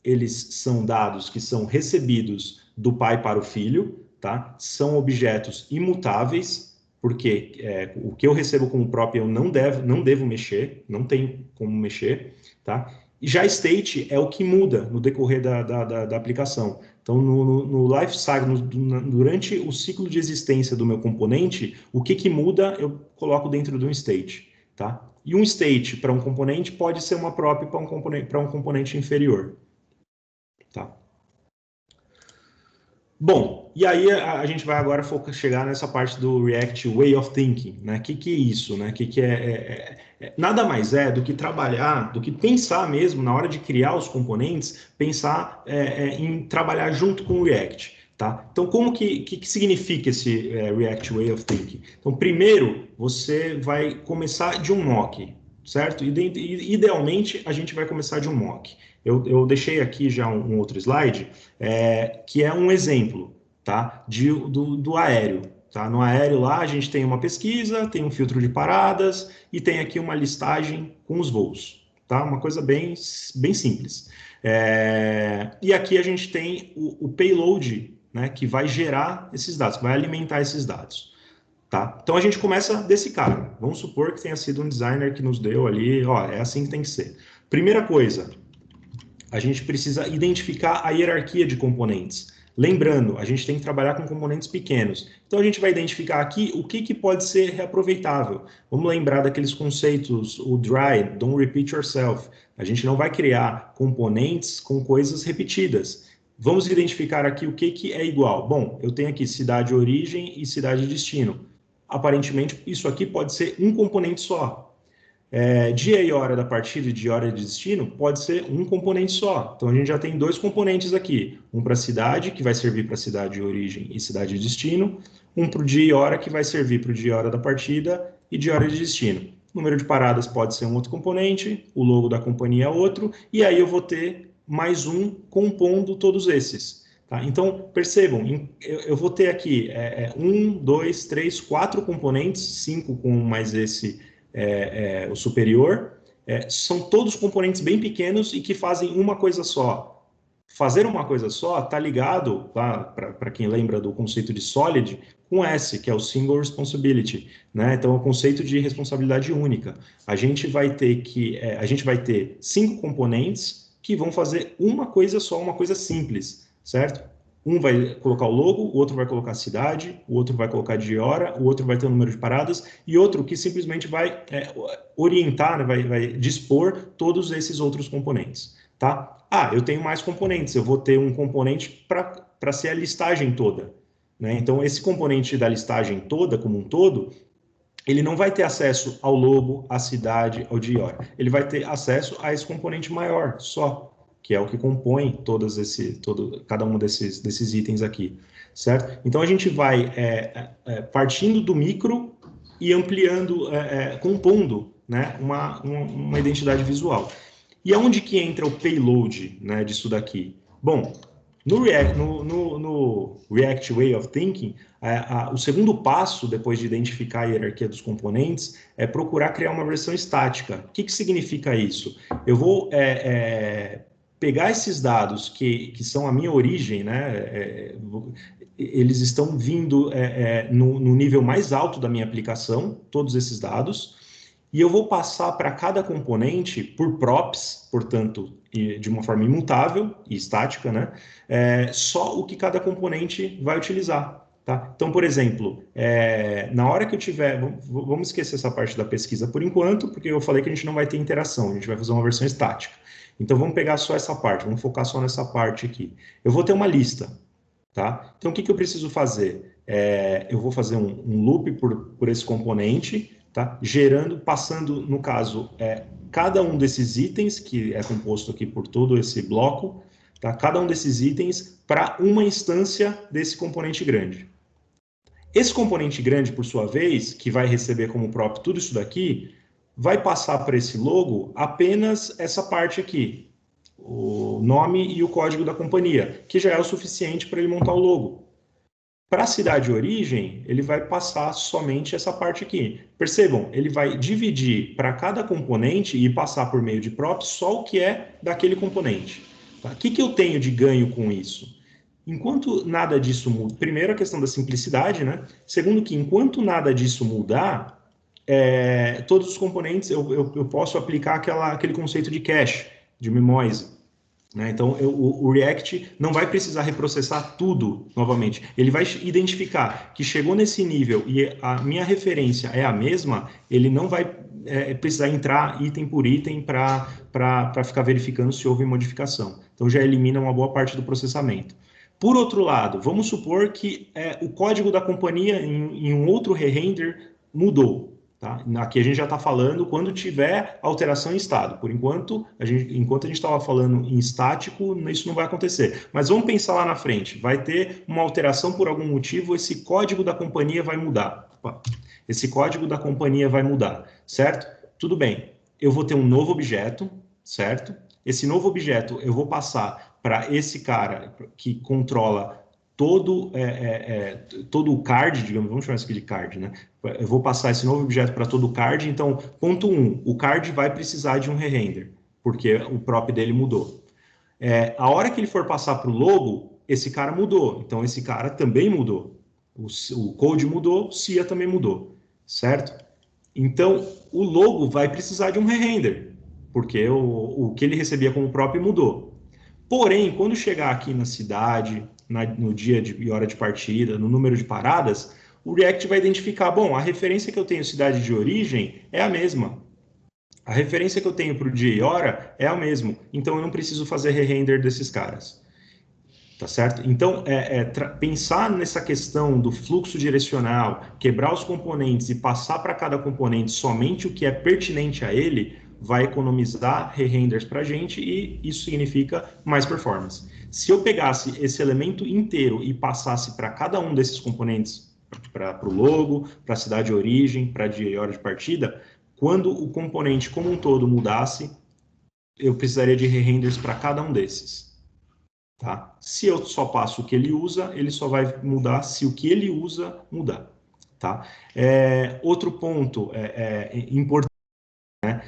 eles são dados que são recebidos do pai para o filho, tá? São objetos imutáveis, porque o que eu recebo como prop eu não devo mexer, não tem como mexer, tá? E já state é o que muda no decorrer da aplicação. Então, no life cycle, durante o ciclo de existência do meu componente, o que muda eu coloco dentro de um state, tá? E um state para um componente pode ser uma prop para um componente inferior, tá? Bom, e aí a gente vai agora chegar nessa parte do React Way of Thinking, né? Que é isso, né? Que nada mais é do que trabalhar, do que pensar mesmo na hora de criar os componentes, pensar em trabalhar junto com o React, tá? Então, como que significa esse React Way of Thinking? Então, primeiro, você vai começar de um mock, certo? Idealmente, a gente vai começar de um mock. Eu deixei aqui já um outro slide, que é um exemplo, tá? Do aéreo. Tá? No aéreo lá a gente tem uma pesquisa, tem um filtro de paradas e tem aqui uma listagem com os voos. Tá? Uma coisa bem simples. E aqui a gente tem o payload, né, que vai gerar esses dados, que vai alimentar esses dados. Tá? Então a gente começa desse cara. Vamos supor que tenha sido um designer que nos deu ali, ó, é assim que tem que ser. Primeira coisa, a gente precisa identificar a hierarquia de componentes. Lembrando, a gente tem que trabalhar com componentes pequenos. Então a gente vai identificar aqui o que pode ser reaproveitável. Vamos lembrar daqueles conceitos, o DRY, Don't Repeat Yourself. A gente não vai criar componentes com coisas repetidas. Vamos identificar aqui o que é igual. Bom, eu tenho aqui cidade de origem e cidade de destino. Aparentemente, isso aqui pode ser um componente só. Dia e hora da partida e dia e hora de destino pode ser um componente só. Então, a gente já tem dois componentes aqui. Um para a cidade, que vai servir para a cidade de origem e cidade de destino. Um para o dia e hora, que vai servir para o dia e hora da partida e dia e hora de destino. Número de paradas pode ser um outro componente, o logo da companhia é outro, e aí eu vou ter mais um compondo todos esses. Tá? Então, percebam, eu vou ter aqui 1, 2, 3, 4 componentes, 5 com mais esse... o superior, são todos componentes bem pequenos e que fazem uma coisa só. Fazer uma coisa só está ligado, para quem lembra do conceito de Solid, com S, que é o Single Responsibility, né? Então, é o conceito de responsabilidade única. A gente vai ter 5 componentes que vão fazer uma coisa só, uma coisa simples, certo? Um vai colocar o logo, o outro vai colocar a cidade, o outro vai colocar dia e hora, o outro vai ter o número de paradas, e outro que simplesmente vai orientar, né, vai dispor todos esses outros componentes. Tá? Eu tenho mais componentes, eu vou ter um componente para ser a listagem toda. Né? Então, esse componente da listagem toda, como um todo, ele não vai ter acesso ao logo, à cidade, ao dia e hora. Ele vai ter acesso a esse componente maior, só, que é o que compõe cada um desses itens aqui, certo? Então, a gente vai partindo do micro e ampliando, compondo, né, uma identidade visual. E aonde que entra o payload, né, disso daqui? Bom, no React Way of Thinking, o segundo passo, depois de identificar a hierarquia dos componentes, é procurar criar uma versão estática. O que significa isso? Eu vou pegar esses dados que são a minha origem, né? Eles estão vindo no nível mais alto da minha aplicação, todos esses dados, e eu vou passar para cada componente por props, portanto, de uma forma imutável e estática, né? Só o que cada componente vai utilizar. Tá? Então, por exemplo, na hora que eu tiver... Vamos esquecer essa parte da pesquisa por enquanto, porque eu falei que a gente não vai ter interação, a gente vai fazer uma versão estática. Então, vamos pegar só essa parte, vamos focar só nessa parte aqui. Eu vou ter uma lista. Tá? Então, o que eu preciso fazer? Eu vou fazer um loop por esse componente, tá? Passando, no caso, cada um desses itens, que é composto aqui por todo esse bloco, tá? Cada um desses itens para uma instância desse componente grande. Esse componente grande, por sua vez, que vai receber como prop tudo isso daqui, vai passar para esse logo apenas essa parte aqui, o nome e o código da companhia, que já é o suficiente para ele montar o logo. Para a cidade de origem, ele vai passar somente essa parte aqui. Percebam, ele vai dividir para cada componente e passar por meio de props só o que é daquele componente. Tá? O que eu tenho de ganho com isso? Enquanto nada disso muda, primeiro a questão da simplicidade, né? Segundo que enquanto nada disso mudar, todos os componentes eu posso aplicar aquele conceito de cache, de memória. Né? Então, o React não vai precisar reprocessar tudo novamente. Ele vai identificar que chegou nesse nível e a minha referência é a mesma, ele não vai precisar entrar item por item para ficar verificando se houve modificação. Então, já elimina uma boa parte do processamento. Por outro lado, vamos supor que o código da companhia em um outro re-render mudou. Tá? Aqui a gente já está falando quando tiver alteração em estado. Por enquanto, enquanto a gente estava falando em estático, isso não vai acontecer. Mas vamos pensar lá na frente. Vai ter uma alteração por algum motivo, esse código da companhia vai mudar. Esse código da companhia vai mudar, certo? Tudo bem. Eu vou ter um novo objeto, certo? esse novo objeto eu vou passar para esse cara que controla todo o card, digamos, vamos chamar isso aqui de card, né? Eu vou passar esse novo objeto para todo o card, então, ponto 1, o card vai precisar de um re-render, porque o prop dele mudou. A hora que ele for passar para o logo, esse cara mudou, então esse cara também mudou. O code mudou, o CIA também mudou, certo? Então, o logo vai precisar de um re-render, porque o que ele recebia como prop mudou. Porém, quando chegar aqui na cidade, no dia e hora de partida, no número de paradas, o React vai identificar, bom, a referência que eu tenho cidade de origem é a mesma. A referência que eu tenho para o dia e hora é a mesma. Então, eu não preciso fazer re-render desses caras. Tá certo? Então, pensar nessa questão do fluxo direcional, quebrar os componentes e passar para cada componente somente o que é pertinente a ele, vai economizar re-renders para a gente e isso significa mais performance. Se eu pegasse esse elemento inteiro e passasse para cada um desses componentes, para o logo, para a cidade de origem, para dia e hora de partida, quando o componente como um todo mudasse, eu precisaria de re-renders para cada um desses. Tá? Se eu só passo o que ele usa, ele só vai mudar se o que ele usa mudar. Tá? Outro ponto importante, né?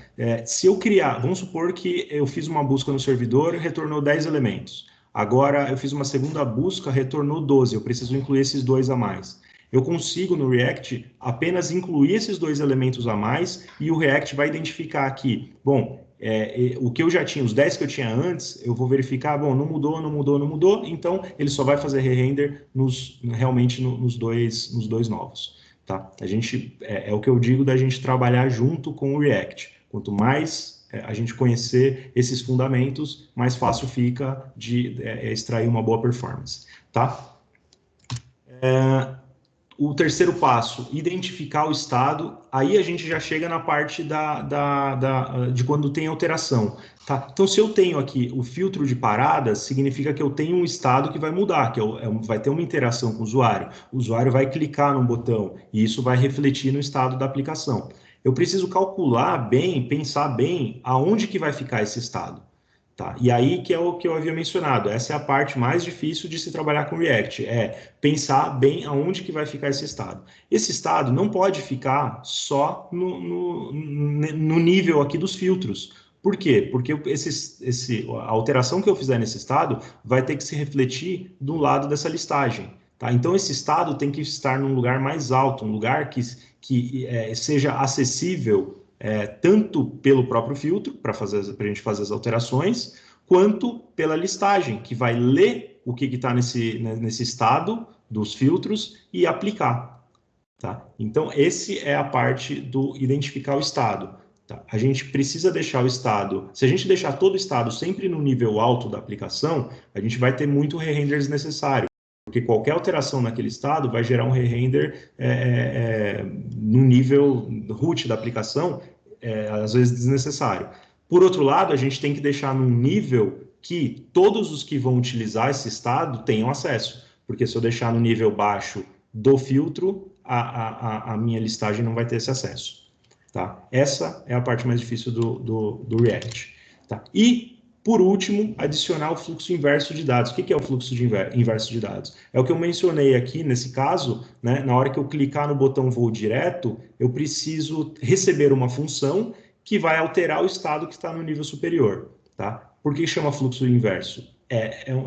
Se eu criar, vamos supor que eu fiz uma busca no servidor e retornou 10 elementos. Agora eu fiz uma segunda busca, retornou 12, eu preciso incluir esses 2 a mais. Eu consigo no React apenas incluir esses 2 elementos a mais e o React vai identificar aqui, bom, o que eu já tinha, os 10 que eu tinha antes, eu vou verificar, bom, não mudou, não mudou, não mudou, então ele só vai fazer re-render realmente nos dois novos. Tá? A gente, é o que eu digo da gente trabalhar junto com o React. Quanto mais a gente conhecer esses fundamentos, mais fácil fica de extrair uma boa performance. Tá? O terceiro passo, identificar o estado, aí a gente já chega na parte de quando tem alteração. Tá? Então, se eu tenho aqui o filtro de paradas, significa que eu tenho um estado que vai mudar, que vai ter uma interação com o usuário. O usuário vai clicar num botão e isso vai refletir no estado da aplicação. Eu preciso calcular bem, pensar bem aonde que vai ficar esse estado. Tá? E aí que é o que eu havia mencionado, essa é a parte mais difícil de se trabalhar com React, pensar bem aonde que vai ficar esse estado. Esse estado não pode ficar só no nível aqui dos filtros. Por quê? Porque a alteração que eu fizer nesse estado vai ter que se refletir do lado dessa listagem. Tá? Então, esse estado tem que estar num lugar mais alto, um lugar que seja acessível tanto pelo próprio filtro, para a gente fazer as alterações, quanto pela listagem, que vai ler o que está nesse estado dos filtros e aplicar. Tá? Então, essa é a parte do identificar o estado. Tá? A gente precisa deixar o estado... Se a gente deixar todo o estado sempre no nível alto da aplicação, a gente vai ter muito re-render desnecessário, porque qualquer alteração naquele estado vai gerar um re-render no nível root da aplicação, às vezes desnecessário. Por outro lado, a gente tem que deixar num nível que todos os que vão utilizar esse estado tenham acesso, porque se eu deixar no nível baixo do filtro, a minha listagem não vai ter esse acesso. Tá? Essa é a parte mais difícil do React. Tá? E, por último, adicionar o fluxo inverso de dados. O que é o fluxo inverso de dados? É o que eu mencionei aqui, nesse caso, né, na hora que eu clicar no botão voo direto, eu preciso receber uma função que vai alterar o estado que está no nível superior. Tá? Por que chama fluxo inverso?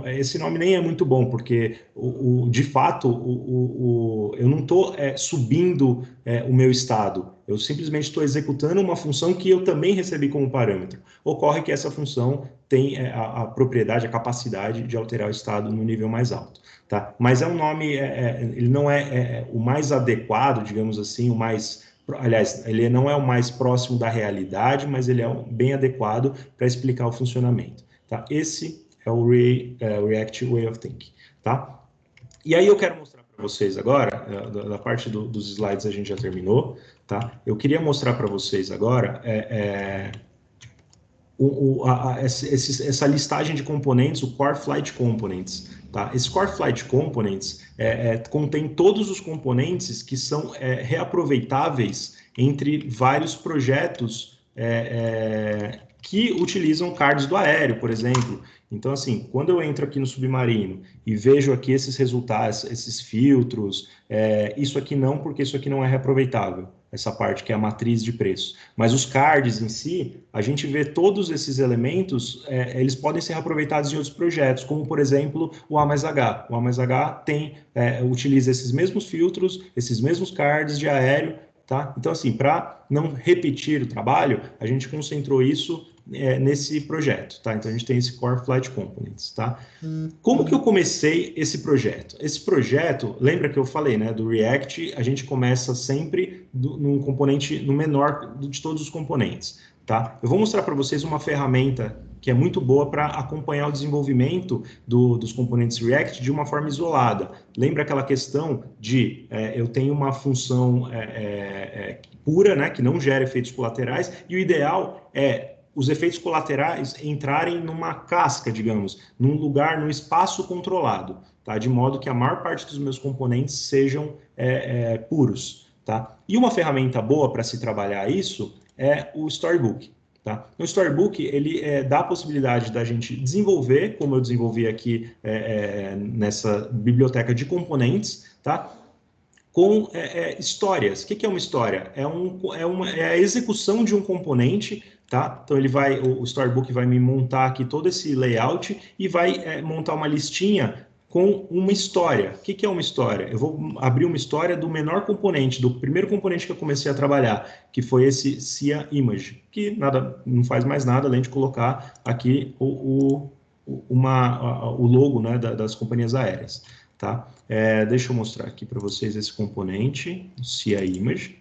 Esse nome nem é muito bom, porque, de fato, eu não estou subindo o meu estado, eu simplesmente estou executando uma função que eu também recebi como parâmetro. Ocorre que essa função tem a propriedade, a capacidade de alterar o estado no nível mais alto. Tá? Mas é um nome, ele não é o mais adequado, digamos assim, aliás, ele não é o mais próximo da realidade, mas ele é bem adequado para explicar o funcionamento. Tá? Esse é o React Way of Thinking. Tá? E aí eu quero mostrar para vocês agora, da parte dos slides a gente já terminou, tá? Eu queria mostrar para vocês agora essa listagem de componentes, o Core Flight Components. Tá? Esse Core Flight Components contém todos os componentes que são reaproveitáveis entre vários projetos que utilizam cards do aéreo, por exemplo. Então, assim, quando eu entro aqui no Submarino e vejo aqui esses resultados, esses filtros, isso aqui não, porque isso aqui não é reaproveitável, essa parte que é a matriz de preço. Mas os cards em si, a gente vê todos esses elementos, eles podem ser reaproveitados em outros projetos, como, por exemplo, o A mais H. O A mais H utiliza esses mesmos filtros, esses mesmos cards de aéreo, tá? Então, assim, para não repetir o trabalho, a gente concentrou isso nesse projeto, tá? Então, a gente tem esse Core Flight Components, tá? Como que eu comecei esse projeto? Esse projeto, lembra que eu falei, né, do React, a gente começa sempre num componente, no menor de todos os componentes, tá? Eu vou mostrar para vocês uma ferramenta que é muito boa para acompanhar o desenvolvimento dos componentes React de uma forma isolada. Lembra aquela questão de eu tenho uma função pura, né, que não gera efeitos colaterais, e o ideal é os efeitos colaterais entrarem numa casca, digamos, num lugar, num espaço controlado, tá? De modo que a maior parte dos meus componentes sejam puros, tá? E uma ferramenta boa para se trabalhar isso é o Storybook, tá? O Storybook, ele dá a possibilidade da gente desenvolver, como eu desenvolvi aqui nessa biblioteca de componentes, tá? Com histórias. O que é uma história? É a execução de um componente, tá? Então o Storybook vai me montar aqui todo esse layout e vai montar uma listinha com uma história. O que é uma história? Eu vou abrir uma história do menor componente, do primeiro componente que eu comecei a trabalhar, que foi esse SIA Image, que não faz mais nada além de colocar aqui o logo, né, das companhias aéreas. Tá? Deixa eu mostrar aqui para vocês esse componente, o SIA Image.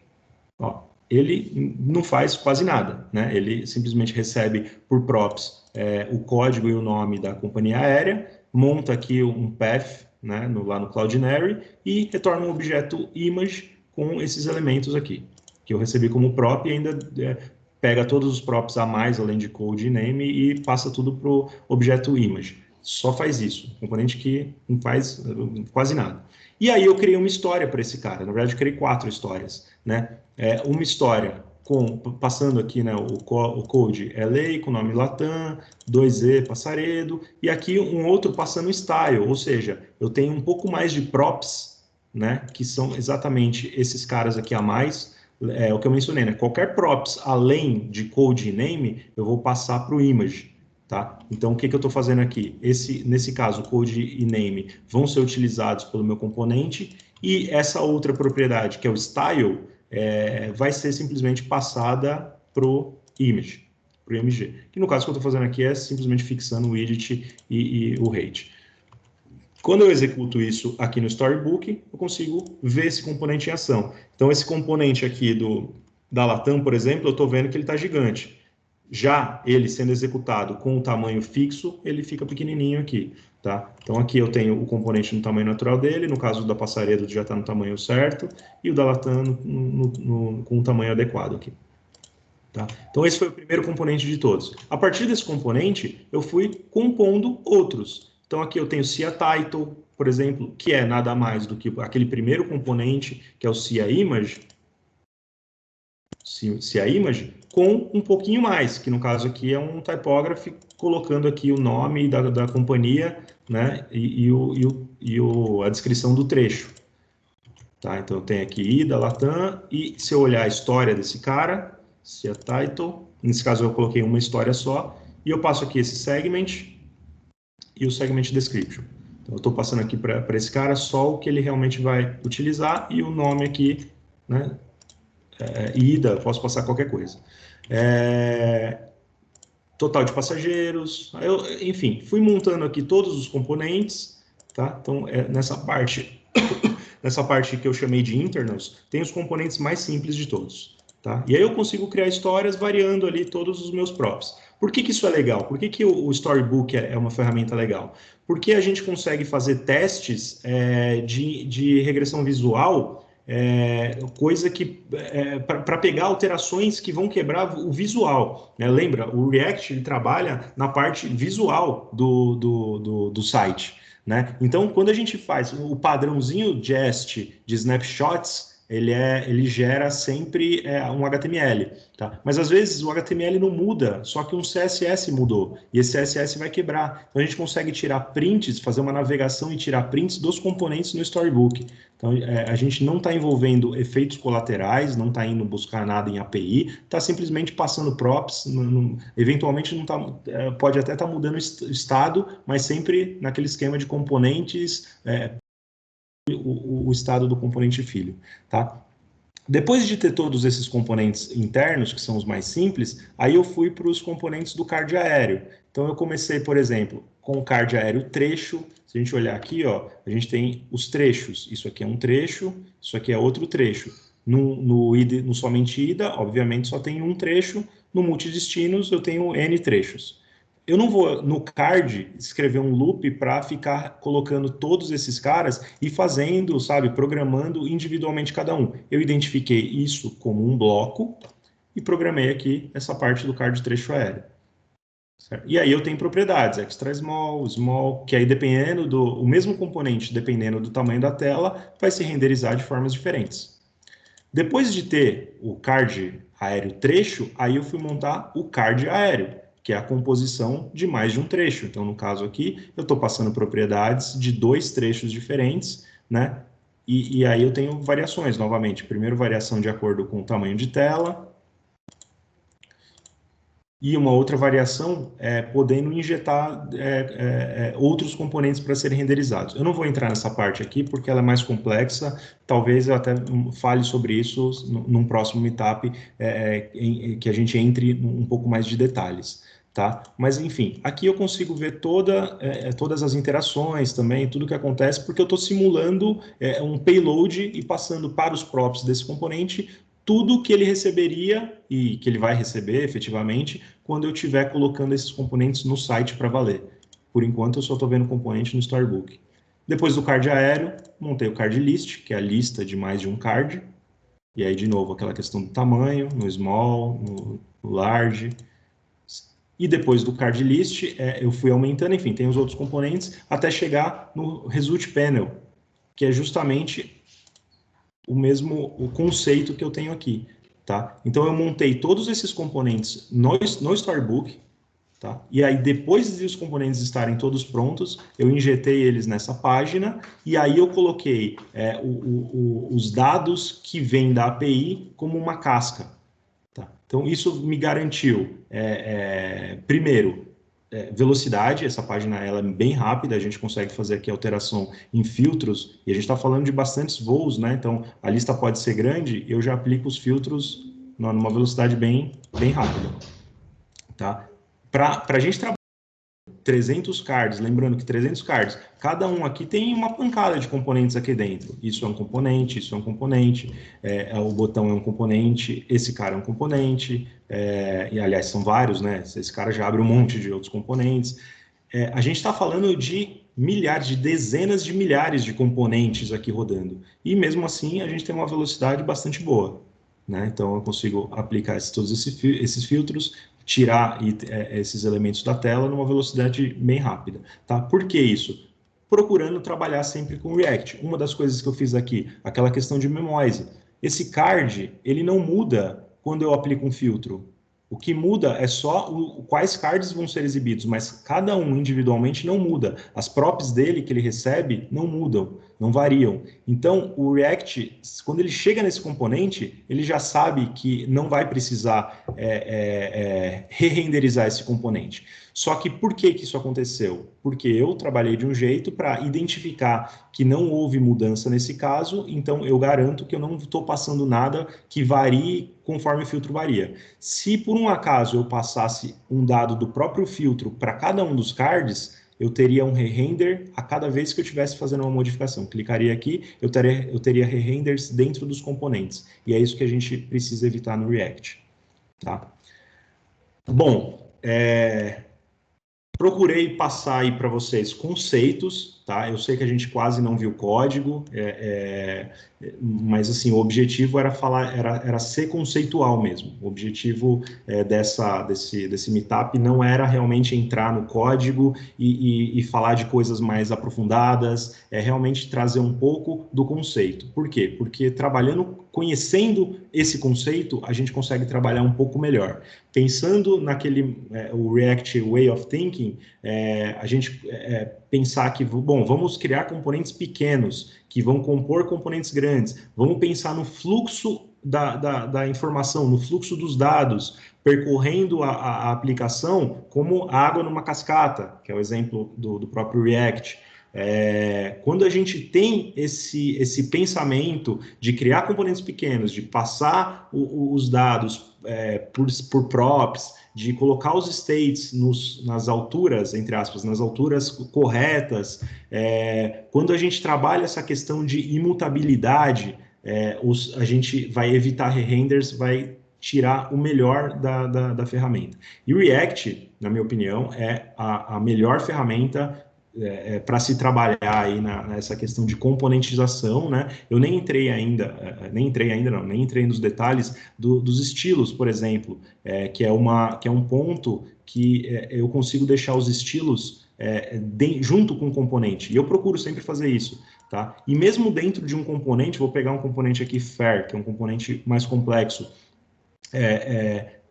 Ó, ele não faz quase nada, né? Ele simplesmente recebe por props o código e o nome da companhia aérea, monta aqui um path, né, lá no Cloudinary e retorna um objeto image com esses elementos aqui, que eu recebi como prop e ainda pega todos os props a mais, além de code e name, e passa tudo para o objeto image. Só faz isso, componente que não faz quase nada. E aí eu criei uma história para esse cara, na verdade eu criei 4 histórias, né? Uma história passando aqui, né, o code LA com nome Latam, 2E Passaredo, e aqui um outro passando style, ou seja, eu tenho um pouco mais de props, né, que são exatamente esses caras aqui a mais, o que eu mencionei, né? Qualquer props além de code e name, eu vou passar para o image. Tá? Então, o que eu estou fazendo aqui? Nesse caso, code e name vão ser utilizados pelo meu componente e essa outra propriedade, que é o style, vai ser simplesmente passada para o image, para o img. Que no caso que eu estou fazendo aqui é simplesmente fixando o widget e o rate. Quando eu executo isso aqui no Storybook, eu consigo ver esse componente em ação. Então, esse componente aqui da Latam, por exemplo, eu estou vendo que ele está gigante. Já ele sendo executado com o tamanho fixo, ele fica pequenininho aqui, tá? Então aqui eu tenho o componente no tamanho natural dele, no caso da Passaredo já está no tamanho certo, e o da Latam com o tamanho adequado aqui. Tá? Então esse foi o primeiro componente de todos. A partir desse componente, eu fui compondo outros. Então aqui eu tenho o SIA Title, por exemplo, que é nada mais do que aquele primeiro componente, que é o SIA Image, com um pouquinho mais, que no caso aqui é um typography, colocando aqui o nome da companhia, né, a descrição do trecho. Tá? Então tem aqui IDA, Latam, e se eu olhar a história desse cara, se é title, nesse caso eu coloquei uma história só, e eu passo aqui esse segment e o segment description. Então eu estou passando aqui para esse cara só o que ele realmente vai utilizar e o nome aqui, né, ida, posso passar qualquer coisa. Total de passageiros, enfim, fui montando aqui todos os componentes, tá? Então, nessa parte que eu chamei de internals, tem os componentes mais simples de todos, tá? E aí eu consigo criar histórias variando ali todos os meus props. Por que isso é legal? Por que o Storybook é uma ferramenta legal? Porque a gente consegue fazer testes de regressão visual, coisa que para pegar alterações que vão quebrar o visual, né? Lembra, o React ele trabalha na parte visual do site, né? Então, quando a gente faz o padrãozinho Jest de snapshots, ele gera sempre um HTML, tá? Mas às vezes o HTML não muda, só que um CSS mudou, e esse CSS vai quebrar. Então a gente consegue tirar prints, fazer uma navegação e tirar prints dos componentes no Storybook. Então a gente não está envolvendo efeitos colaterais, não está indo buscar nada em API, está simplesmente passando props, eventualmente não tá, pode até estar mudando o estado, mas sempre naquele esquema de componentes, o estado do componente filho, tá? Depois de ter todos esses componentes internos, que são os mais simples, aí eu fui para os componentes do card aéreo. Então eu comecei, por exemplo, com o card aéreo trecho. Se a gente olhar aqui, ó, a gente tem os trechos. Isso aqui é um trecho, isso aqui é outro trecho. No somente ida, obviamente, só tem um trecho. No multidestinos, eu tenho N trechos. Eu não vou, no card, escrever um loop para ficar colocando todos esses caras e fazendo, sabe, programando individualmente cada um. Eu identifiquei isso como um bloco e programei aqui essa parte do card trecho aéreo. Certo? E aí eu tenho propriedades, extra small, small, que aí dependendo o mesmo componente, dependendo do tamanho da tela, vai se renderizar de formas diferentes. Depois de ter o card aéreo trecho, aí eu fui montar o card aéreo, que é a composição de mais de um trecho. Então, no caso aqui, eu estou passando propriedades de 2 trechos diferentes, né? E aí eu tenho variações, novamente. Primeiro, variação de acordo com o tamanho de tela. E uma outra variação é podendo injetar outros componentes para serem renderizados. Eu não vou entrar nessa parte aqui, porque ela é mais complexa. Talvez eu até fale sobre isso num próximo meetup, que a gente entre um pouco mais de detalhes. Tá? Mas, enfim, aqui eu consigo ver todas as interações também, tudo que acontece, porque eu estou simulando um payload e passando para os props desse componente tudo que ele receberia e que ele vai receber efetivamente quando eu estiver colocando esses componentes no site para valer. Por enquanto, eu só estou vendo componente no Storybook. Depois do card aéreo, montei o card list, que é a lista de mais de um card. E aí, de novo, aquela questão do tamanho, no small, no large. E depois do card list, eu fui aumentando, enfim, tem os outros componentes, até chegar no result panel, que é justamente o conceito que eu tenho aqui, tá? Então, eu montei todos esses componentes no Storybook, tá? E aí, depois de os componentes estarem todos prontos, eu injetei eles nessa página, e aí eu coloquei os dados que vêm da API como uma casca. Tá? Então, isso me garantiu, primeiro, velocidade. Essa página ela é bem rápida, a gente consegue fazer aqui alteração em filtros, e a gente está falando de bastantes voos, né? Então, a lista pode ser grande, eu já aplico os filtros numa velocidade bem rápida. Tá? Para a gente trabalhar 300 cards, lembrando que 300 cards, cada um aqui tem uma pancada de componentes aqui dentro. Isso é um componente, isso é um componente, o botão é um componente, esse cara é um componente, e aliás, são vários, né? Esse cara já abre um monte de outros componentes. A gente está falando de milhares, de dezenas de milhares de componentes aqui rodando. E mesmo assim, a gente tem uma velocidade bastante boa, né? Então, eu consigo aplicar todos esses filtros, tirar esses elementos da tela numa velocidade bem rápida, tá? Por que isso? Procurando trabalhar sempre com React. Uma das coisas que eu fiz aqui, aquela questão de memoise. Esse card, ele não muda quando eu aplico um filtro. O que muda é só quais cards vão ser exibidos, mas cada um individualmente não muda. As props dele que ele recebe não mudam, não variam. Então, o React, quando ele chega nesse componente, ele já sabe que não vai precisar re-renderizar esse componente. Só que por que isso aconteceu? Porque eu trabalhei de um jeito para identificar que não houve mudança nesse caso, então eu garanto que eu não estou passando nada que varie conforme o filtro varia. Se por um acaso eu passasse um dado do próprio filtro para cada um dos cards, eu teria um re-render a cada vez que eu estivesse fazendo uma modificação. Clicaria aqui, eu teria re-renders dentro dos componentes. E é isso que a gente precisa evitar no React. Tá? Bom, procurei passar aí para vocês conceitos tá? Eu sei que a gente quase não viu código, mas assim, o objetivo era ser conceitual mesmo. O objetivo desse meetup não era realmente entrar no código e falar de coisas mais aprofundadas, é realmente trazer um pouco do conceito. Por quê? Porque conhecendo esse conceito, a gente consegue trabalhar um pouco melhor. Pensando o React Way of Thinking, a gente pensar que, bom, vamos criar componentes pequenos, que vão compor componentes grandes, vamos pensar no fluxo da informação, no fluxo dos dados, percorrendo a aplicação como água numa cascata, que é o exemplo do próprio React. Quando a gente tem esse pensamento de criar componentes pequenos, de passar os dados por props, de colocar os states nas alturas, entre aspas, nas alturas corretas, quando a gente trabalha essa questão de imutabilidade, a gente vai evitar re-renders, vai tirar o melhor da ferramenta. E o React, na minha opinião, é a melhor ferramenta para se trabalhar aí nessa questão de componentização, né? Eu nem entrei nos detalhes dos estilos, por exemplo, que é um ponto que eu consigo deixar os estilos junto com o componente, e eu procuro sempre fazer isso, tá? E mesmo dentro de um componente, vou pegar um componente aqui, Fair, que é um componente mais complexo,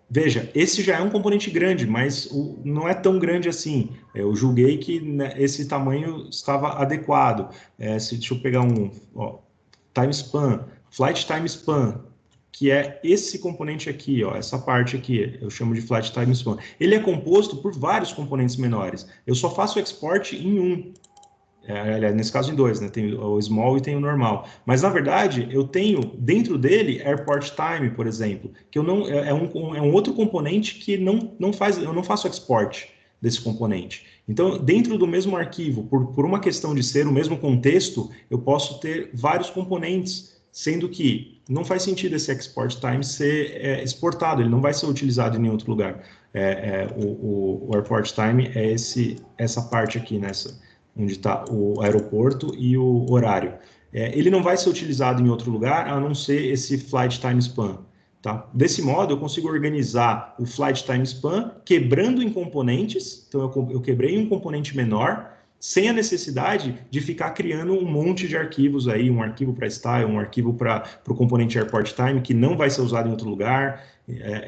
veja, esse já é um componente grande, mas não é tão grande assim. Eu julguei que esse tamanho estava adequado. Deixa eu pegar time span, flight time span, que é esse componente aqui, essa parte aqui, eu chamo de flight time span. Ele é composto por vários componentes menores. Eu só faço o export em um. Nesse caso em dois, né? Tem o small e tem o normal. Mas na verdade eu tenho dentro dele airport time, por exemplo, que eu não é um outro componente que eu não faço export desse componente. Então, dentro do mesmo arquivo, por uma questão de ser o mesmo contexto, eu posso ter vários componentes, sendo que não faz sentido esse export time ser exportado, ele não vai ser utilizado em nenhum outro lugar. O airport time é essa parte aqui onde está o aeroporto e o horário. Ele não vai ser utilizado em outro lugar, a não ser esse flight time span. Tá? Desse modo, eu consigo organizar o flight time span quebrando em componentes. Então, eu quebrei um componente menor, sem a necessidade de ficar criando um monte de arquivos aí, um arquivo para style, um arquivo para o componente airport time, que não vai ser usado em outro lugar.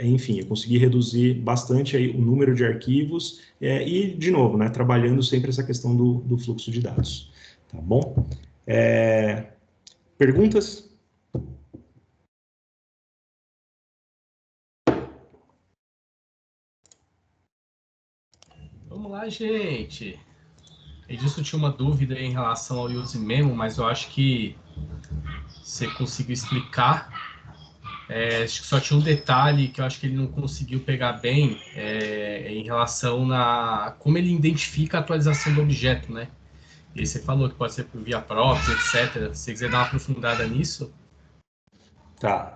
Enfim, eu consegui reduzir bastante aí o número de arquivos e, de novo, né, trabalhando sempre essa questão do fluxo de dados. Tá bom? Perguntas? Vamos lá, gente. Edilson tinha uma dúvida em relação ao use memo, mas eu acho que você conseguiu explicar. Acho que só tinha um detalhe que eu acho que ele não conseguiu pegar bem em relação a como ele identifica a atualização do objeto, né? E aí você falou que pode ser por via props, etc. Se você quiser dar uma aprofundada nisso. Tá.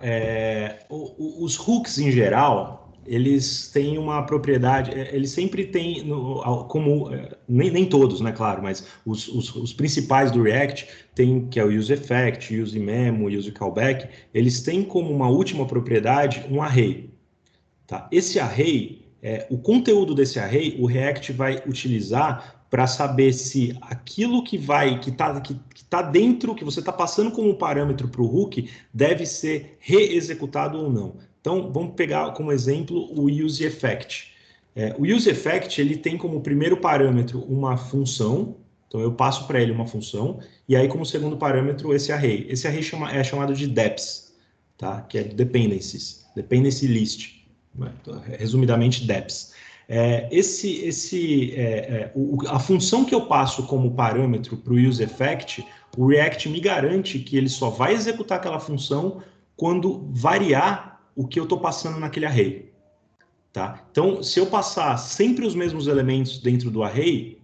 Os hooks, em geral, eles têm uma propriedade, eles sempre têm, nem todos, né, claro, mas os principais do React tem, que é o useEffect, useMemo, useCallback, eles têm como uma última propriedade um array. Tá? Esse array, o conteúdo desse array, o React vai utilizar para saber se aquilo que está dentro, que você está passando como parâmetro para o hook, deve ser reexecutado ou não. Então, vamos pegar como exemplo o useEffect. O useEffect, ele tem como primeiro parâmetro uma função, então eu passo para ele uma função, e aí como segundo parâmetro esse array. Esse array é chamado de deps, tá? Que é dependencies, dependency list, resumidamente deps. A função que eu passo como parâmetro para o useEffect, o React me garante que ele só vai executar aquela função quando variar o que eu estou passando naquele array. Tá? Então, se eu passar sempre os mesmos elementos dentro do array,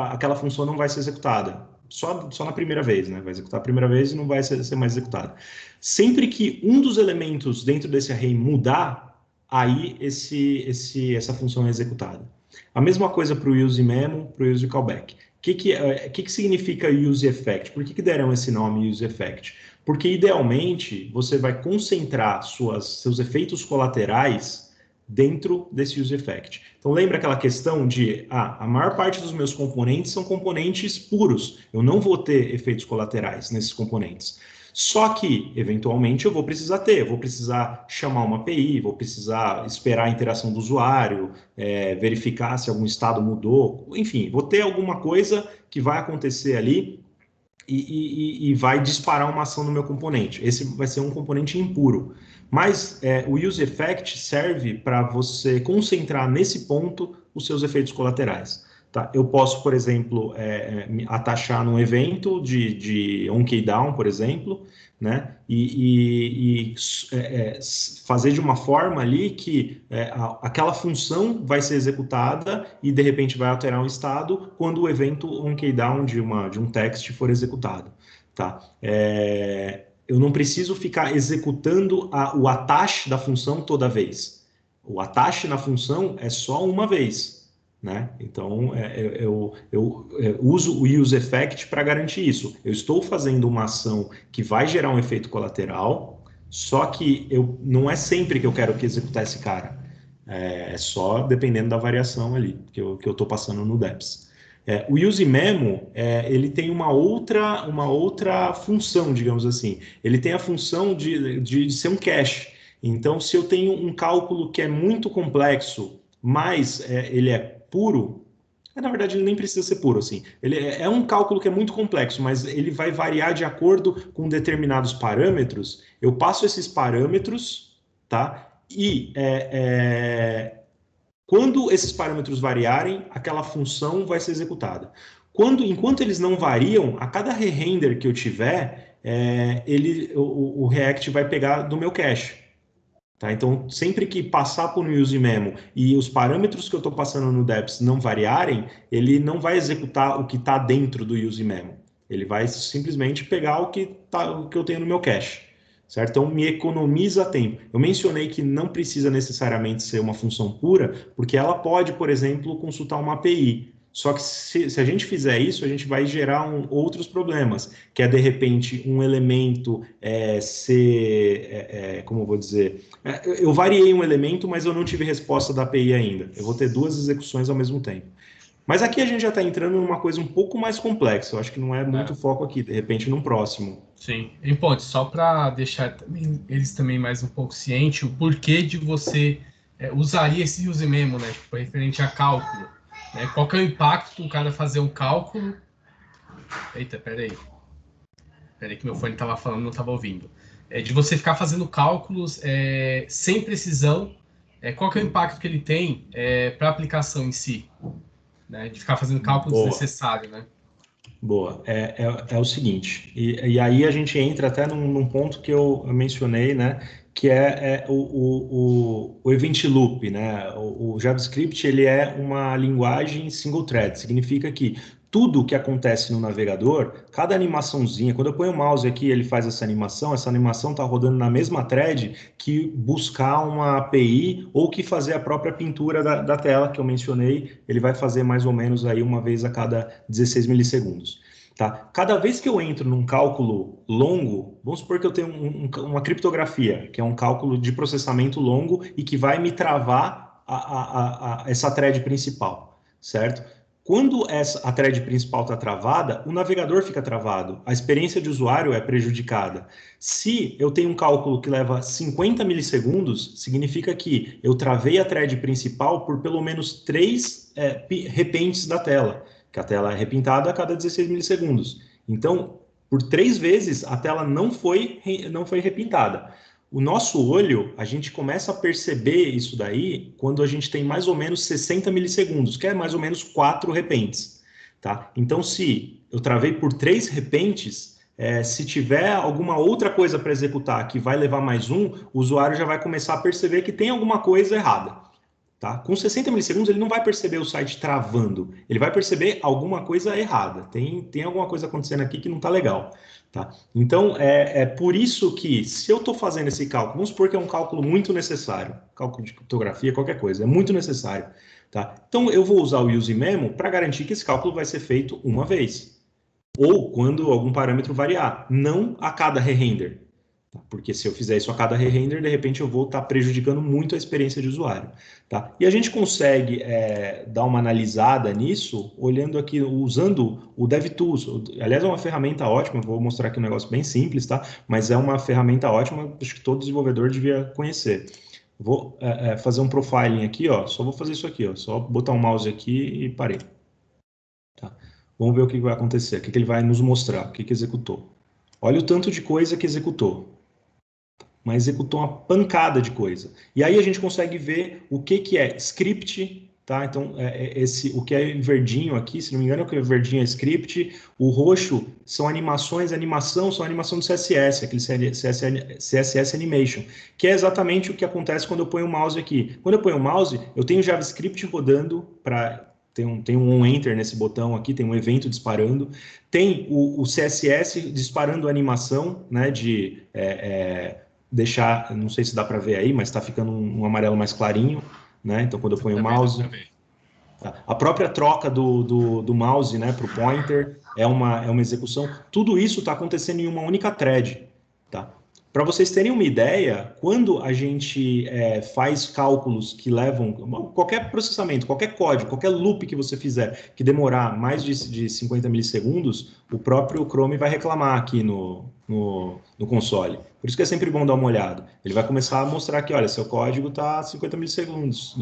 aquela função não vai ser executada. Só na primeira vez, né? Vai executar a primeira vez e não vai ser mais executada. Sempre que um dos elementos dentro desse array mudar, aí essa função é executada. A mesma coisa para o useMemo, para o useCallback. que significa use effect? Por que deram esse nome use effect? Porque, idealmente, você vai concentrar seus efeitos colaterais dentro desse use effect. Então, lembra aquela questão de a maior parte dos meus componentes são componentes puros. Eu não vou ter efeitos colaterais nesses componentes. Só que, eventualmente, eu vou precisar chamar uma API, vou precisar esperar a interação do usuário, verificar se algum estado mudou, enfim, vou ter alguma coisa que vai acontecer ali e vai disparar uma ação no meu componente. Esse vai ser um componente impuro. Mas o use effect serve para você concentrar nesse ponto os seus efeitos colaterais. Tá? Eu posso, por exemplo, atachar num evento de on-key-down, por exemplo, né? e fazer de uma forma ali que aquela função vai ser executada e, de repente, vai alterar um estado quando o evento on-key-down de um text for executado. Tá? Eu não preciso ficar executando o attach da função toda vez. O attach na função é só uma vez. Né? Então, eu uso o use effect para garantir isso. Eu estou fazendo uma ação que vai gerar um efeito colateral, só que não é sempre que eu quero que executar esse cara. É só dependendo da variação ali que eu estou passando no DEPS. O useMemo, ele tem uma outra função, digamos assim. Ele tem a função de ser um cache. Então, se eu tenho um cálculo que é muito complexo, mas ele é puro, na verdade ele nem precisa ser puro, assim. Ele é um cálculo que é muito complexo, mas ele vai variar de acordo com determinados parâmetros. Eu passo esses parâmetros, tá? E quando esses parâmetros variarem, aquela função vai ser executada. Enquanto eles não variam, a cada re-render que eu tiver, o React vai pegar do meu cache. Tá? Então, sempre que passar por um useMemo e os parâmetros que eu estou passando no DEPS não variarem, ele não vai executar o que está dentro do useMemo. Ele vai simplesmente pegar o que eu tenho no meu cache. Certo? Então, me economiza tempo. Eu mencionei que não precisa necessariamente ser uma função pura, porque ela pode, por exemplo, consultar uma API. Só que se a gente fizer isso, a gente vai gerar outros problemas, que é, de repente, um elemento como eu vou dizer, eu variei um elemento, mas eu não tive resposta da API ainda. Eu vou ter duas execuções ao mesmo tempo. Mas aqui a gente já está entrando numa coisa um pouco mais complexa. Eu acho que não é muito foco aqui, de repente, num próximo. Sim. E, Ponte, só para deixar eles também mais um pouco cientes, o porquê de você usaria esse useMemo, né? Tipo, referente a cálculo. Né? Qual que é o impacto do cara fazer um cálculo? Eita, peraí que meu fone estava falando, não estava ouvindo. De você ficar fazendo cálculos sem precisão. Qual que é o impacto que ele tem para a aplicação em si? Né? De ficar fazendo cálculo desnecessário, né? Boa. É o seguinte, e aí a gente entra até num ponto que eu mencionei, né? Que é o event loop, né? O JavaScript, ele é uma linguagem single thread, significa que tudo que acontece no navegador, cada animaçãozinha, quando eu ponho o mouse aqui, ele faz essa animação está rodando na mesma thread que buscar uma API ou que fazer a própria pintura da tela que eu mencionei, ele vai fazer mais ou menos aí uma vez a cada 16 milissegundos. Tá? Cada vez que eu entro num cálculo longo, vamos supor que eu tenho uma criptografia, que é um cálculo de processamento longo e que vai me travar essa thread principal, certo? Quando a thread principal está travada, o navegador fica travado, a experiência de usuário é prejudicada. Se eu tenho um cálculo que leva 50 milissegundos, significa que eu travei a thread principal por pelo menos 3 repentes da tela, que a tela é repintada a cada 16 milissegundos. Então, por 3 vezes, a tela não foi repintada. O nosso olho, a gente começa a perceber isso daí quando a gente tem mais ou menos 60 milissegundos, que é mais ou menos 4 repentes. Tá? Então, se eu travei por 3 repentes, se tiver alguma outra coisa para executar que vai levar mais o usuário já vai começar a perceber que tem alguma coisa errada. Tá? Com 60 milissegundos, ele não vai perceber o site travando, ele vai perceber alguma coisa errada. Tem alguma coisa acontecendo aqui que não está legal. Tá? Então, é por isso que, se eu estou fazendo esse cálculo, vamos supor que é um cálculo muito necessário, cálculo de criptografia, qualquer coisa, é muito necessário Tá? Então, eu vou usar o useMemo para garantir que esse cálculo vai ser feito uma vez. Ou quando algum parâmetro variar, não a cada re-render. Tá? Porque se eu fizer isso a cada re-render, de repente eu vou estar prejudicando muito a experiência de usuário. Tá? E a gente consegue dar uma analisada nisso olhando aqui, usando o DevTools. Aliás, é uma ferramenta ótima, vou mostrar aqui um negócio bem simples, tá? Mas é uma ferramenta ótima, acho que todo desenvolvedor devia conhecer. Vou fazer um profiling aqui, ó. Só vou fazer isso aqui, ó. Só botar o mouse aqui e parei. Tá? Vamos ver o que vai acontecer, o que ele vai nos mostrar, o que executou. Olha o tanto de coisa que executou. Mas executou uma pancada de coisa. E aí a gente consegue ver o que é script, tá? Então, o que é verdinho aqui, se não me engano, o que é verdinho é script, o roxo são animações, animação do CSS, aquele CSS Animation, que é exatamente o que acontece quando eu ponho o mouse aqui. Quando eu ponho o mouse, eu tenho JavaScript rodando para... Tem um enter nesse botão aqui, tem um evento disparando, tem o CSS disparando a animação, né, de deixar, não sei se dá para ver aí, mas está ficando um amarelo mais clarinho, né? Então, quando eu ponho o mouse... A própria troca do mouse, né, para o pointer é uma execução. Tudo isso está acontecendo em uma única thread, tá? Para vocês terem uma ideia, quando a gente faz cálculos que levam qualquer processamento, qualquer código, qualquer loop que você fizer que demorar mais de 50 milissegundos, o próprio Chrome vai reclamar aqui no console. Por isso que é sempre bom dar uma olhada. Ele vai começar a mostrar que, olha, seu código está 50 milissegundos.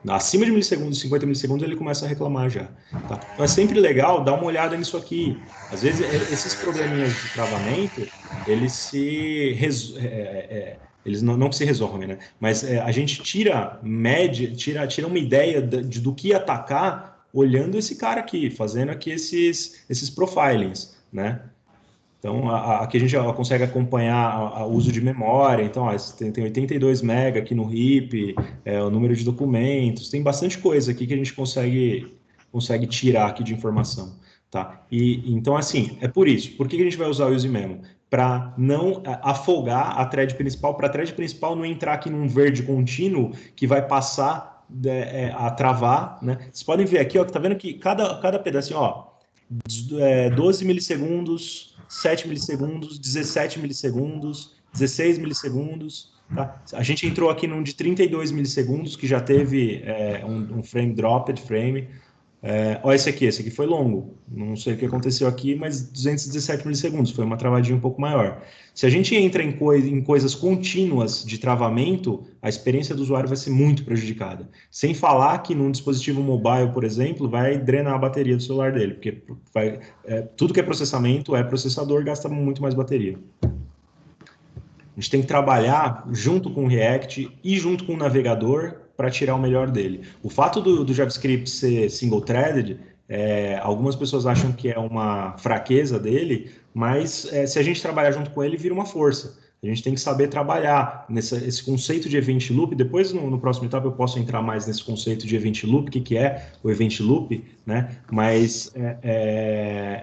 Acima de milissegundos, 50 milissegundos, ele começa a reclamar já. Tá? Então é sempre legal dar uma olhada nisso aqui. Às vezes, esses probleminhas de travamento, eles eles não se resolvem, né? Mas a gente tira média, tira uma ideia do que atacar olhando esse cara aqui, fazendo aqui esses profilings, né? Então, aqui a gente já consegue acompanhar o uso de memória. Então, tem 82 MB aqui no RIP, o número de documentos, tem bastante coisa aqui que a gente consegue tirar aqui de informação. Tá? Então, assim, é por isso. Por que a gente vai usar o useMemo? Para não afogar a thread principal, para a thread principal não entrar aqui num verde contínuo que vai passar a travar, né? Vocês podem ver aqui, ó, que tá vendo que cada pedacinho, ó, 12 milissegundos, 7 milissegundos, 17 milissegundos, 16 milissegundos. Tá? A gente entrou aqui num de 32 milissegundos, que já teve um frame dropped frame. Olha esse aqui foi longo. Não sei o que aconteceu aqui, mas 217 milissegundos, foi uma travadinha um pouco maior. Se a gente entra em coisas contínuas de travamento, a experiência do usuário vai ser muito prejudicada. Sem falar que num dispositivo mobile, por exemplo, vai drenar a bateria do celular dele, porque tudo que é processamento é processador, gasta muito mais bateria. A gente tem que trabalhar junto com o React e junto com o navegador para tirar o melhor dele. O fato do JavaScript ser single-threaded, algumas pessoas acham que é uma fraqueza dele, mas se a gente trabalhar junto com ele, vira uma força. A gente tem que saber trabalhar esse conceito de event loop. Depois, no próximo etapa, eu posso entrar mais nesse conceito de event loop, o que é o event loop, né? Mas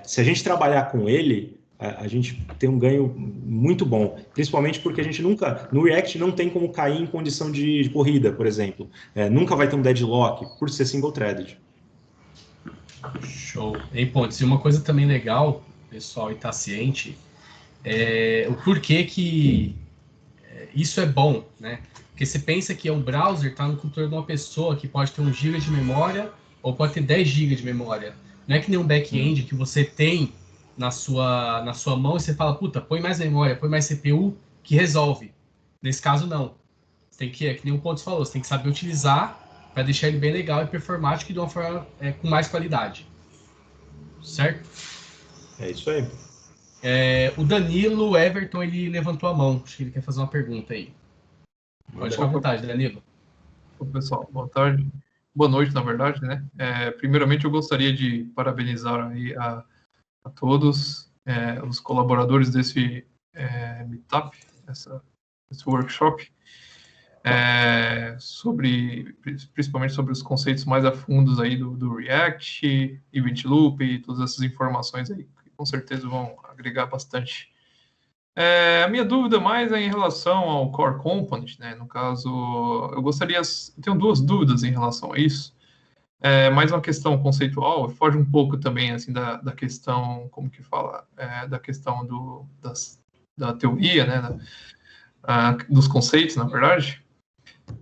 se a gente trabalhar com ele, a gente tem um ganho muito bom, principalmente porque a gente nunca, no React, não tem como cair em condição de corrida, por exemplo. Nunca vai ter um deadlock por ser single-threaded. Show. Ei, Pontes, e uma coisa também legal, pessoal, e tá ciente, o porquê que isso é bom, né? Porque você pensa que o browser está no computador de uma pessoa que pode ter 1 GB de memória ou pode ter 10 GB de memória. Não é que nem um back-end que você tem na sua mão e você fala, puta, põe mais memória, põe mais CPU, que resolve. Nesse caso, não. Você tem que nem o Pontes falou, você tem que saber utilizar para deixar ele bem legal e performático e de uma forma com mais qualidade. Certo? É isso aí. O Danilo Everton, ele levantou a mão. Acho que ele quer fazer uma pergunta aí. Pode ficar à vontade, Danilo. Oi, pessoal, boa tarde. Boa noite, na verdade, né? Primeiramente, eu gostaria de parabenizar aí a todos os colaboradores desse meetup, desse workshop, principalmente sobre os conceitos mais a fundos aí do React, Event Loop e todas essas informações aí, que com certeza vão agregar bastante. A minha dúvida mais é em relação ao Core Component, né? No caso, eu tenho 2 dúvidas em relação a isso. é mais uma questão conceitual, foge um pouco também assim da questão, como que fala, da questão da teoria, né, dos conceitos, na verdade.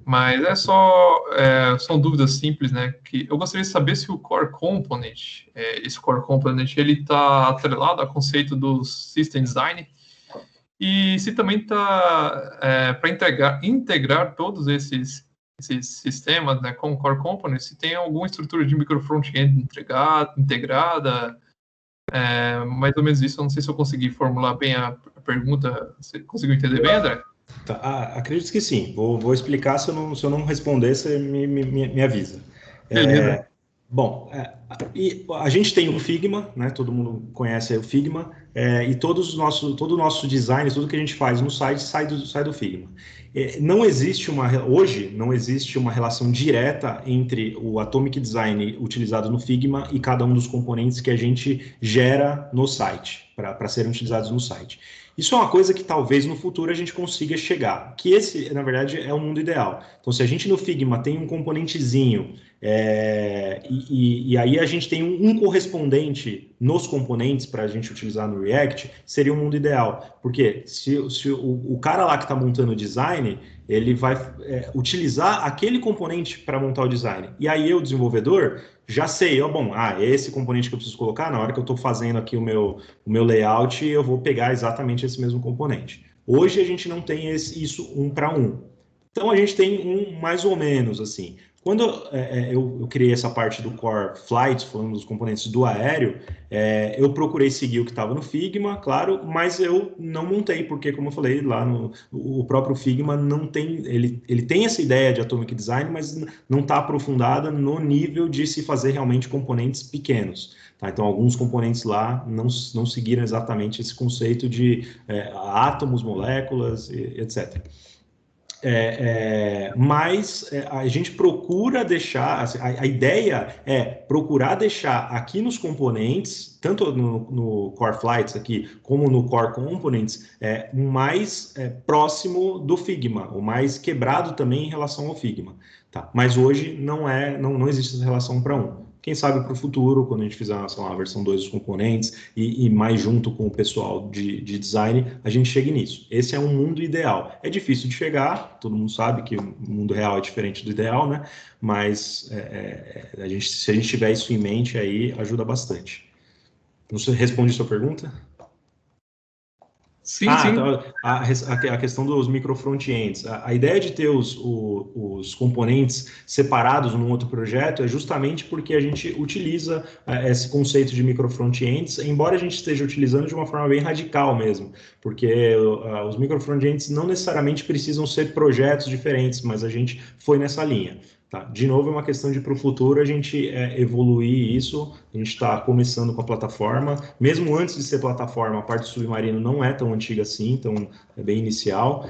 Mas são dúvidas simples, né? Que eu gostaria de saber se o Core Component, esse Core Component, ele está atrelado ao conceito do System Design e se também está para integrar todos esses sistemas, né, com o Core Component, se tem alguma estrutura de micro front-end integrada, mais ou menos isso. Eu não sei se eu consegui formular bem a pergunta. Você conseguiu entender bem, André? Tá, acredito que sim. Vou explicar, se eu não responder, você me avisa. Beleza. Bom, e a gente tem o Figma, né? Todo mundo conhece o Figma, e todo o nosso design, tudo que a gente faz no site sai do Figma. Hoje não existe uma relação direta entre o Atomic Design utilizado no Figma e cada um dos componentes que a gente gera no site, para serem utilizados no site. Isso é uma coisa que talvez no futuro a gente consiga chegar, que esse, na verdade, é o mundo ideal. Então, se a gente no Figma tem um componentezinho, e aí a gente tem um correspondente nos componentes para a gente utilizar no React, seria o mundo ideal. Porque se o cara lá que está montando o design, ele vai utilizar aquele componente para montar o design. E aí eu, desenvolvedor, já sei, esse componente que eu preciso colocar, na hora que eu estou fazendo aqui o meu layout, eu vou pegar exatamente esse mesmo componente. Hoje a gente não tem isso um para um. Então a gente tem um mais ou menos assim. Quando eu criei essa parte do Core Flight, falando dos componentes do aéreo, eu procurei seguir o que estava no Figma, claro, mas eu não montei, porque, como eu falei, lá o próprio Figma não tem, ele tem essa ideia de Atomic Design, mas não está aprofundada no nível de se fazer realmente componentes pequenos. Tá? Então, alguns componentes lá não seguiram exatamente esse conceito de átomos, moléculas, etc. Mas a gente procura deixar, assim, a ideia é procurar deixar aqui nos componentes, tanto no Core Flights aqui, como no Core Components, o mais próximo do Figma, o mais quebrado também em relação ao Figma. Tá? Mas hoje não existe essa relação para um. Quem sabe para o futuro, quando a gente fizer a versão 2 dos componentes e mais junto com o pessoal de design, a gente chegue nisso. Esse é um mundo ideal. É difícil de chegar, todo mundo sabe que o mundo real é diferente do ideal, né? Mas se a gente tiver isso em mente, aí ajuda bastante. Não sei, responde a sua pergunta? Sim, sim. Então, a questão dos micro front-ends. A ideia de ter os componentes separados num outro projeto é justamente porque a gente utiliza esse conceito de micro front-ends, embora a gente esteja utilizando de uma forma bem radical mesmo, porque os micro front-ends não necessariamente precisam ser projetos diferentes, mas a gente foi nessa linha. Tá? De novo, é uma questão de, para o futuro, a gente evoluir isso. A gente está começando com a plataforma. Mesmo antes de ser plataforma, a parte do submarino não é tão antiga assim, então é bem inicial.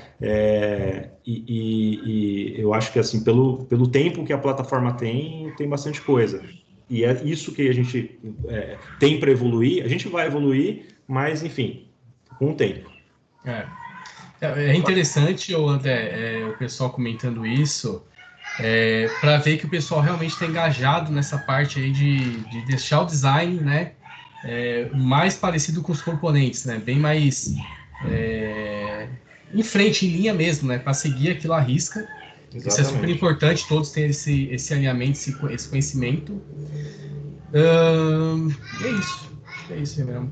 E eu acho que, assim, pelo tempo que a plataforma tem bastante coisa. E é isso que a gente tem para evoluir. A gente vai evoluir, mas, enfim, com o tempo. É interessante, André, o pessoal comentando isso, para ver que o pessoal realmente está engajado nessa parte aí de deixar o design, né, mais parecido com os componentes, né, bem mais em frente, em linha mesmo, né, para seguir aquilo à risca. Exatamente. Isso é super importante, todos têm esse alinhamento, esse conhecimento. É isso mesmo.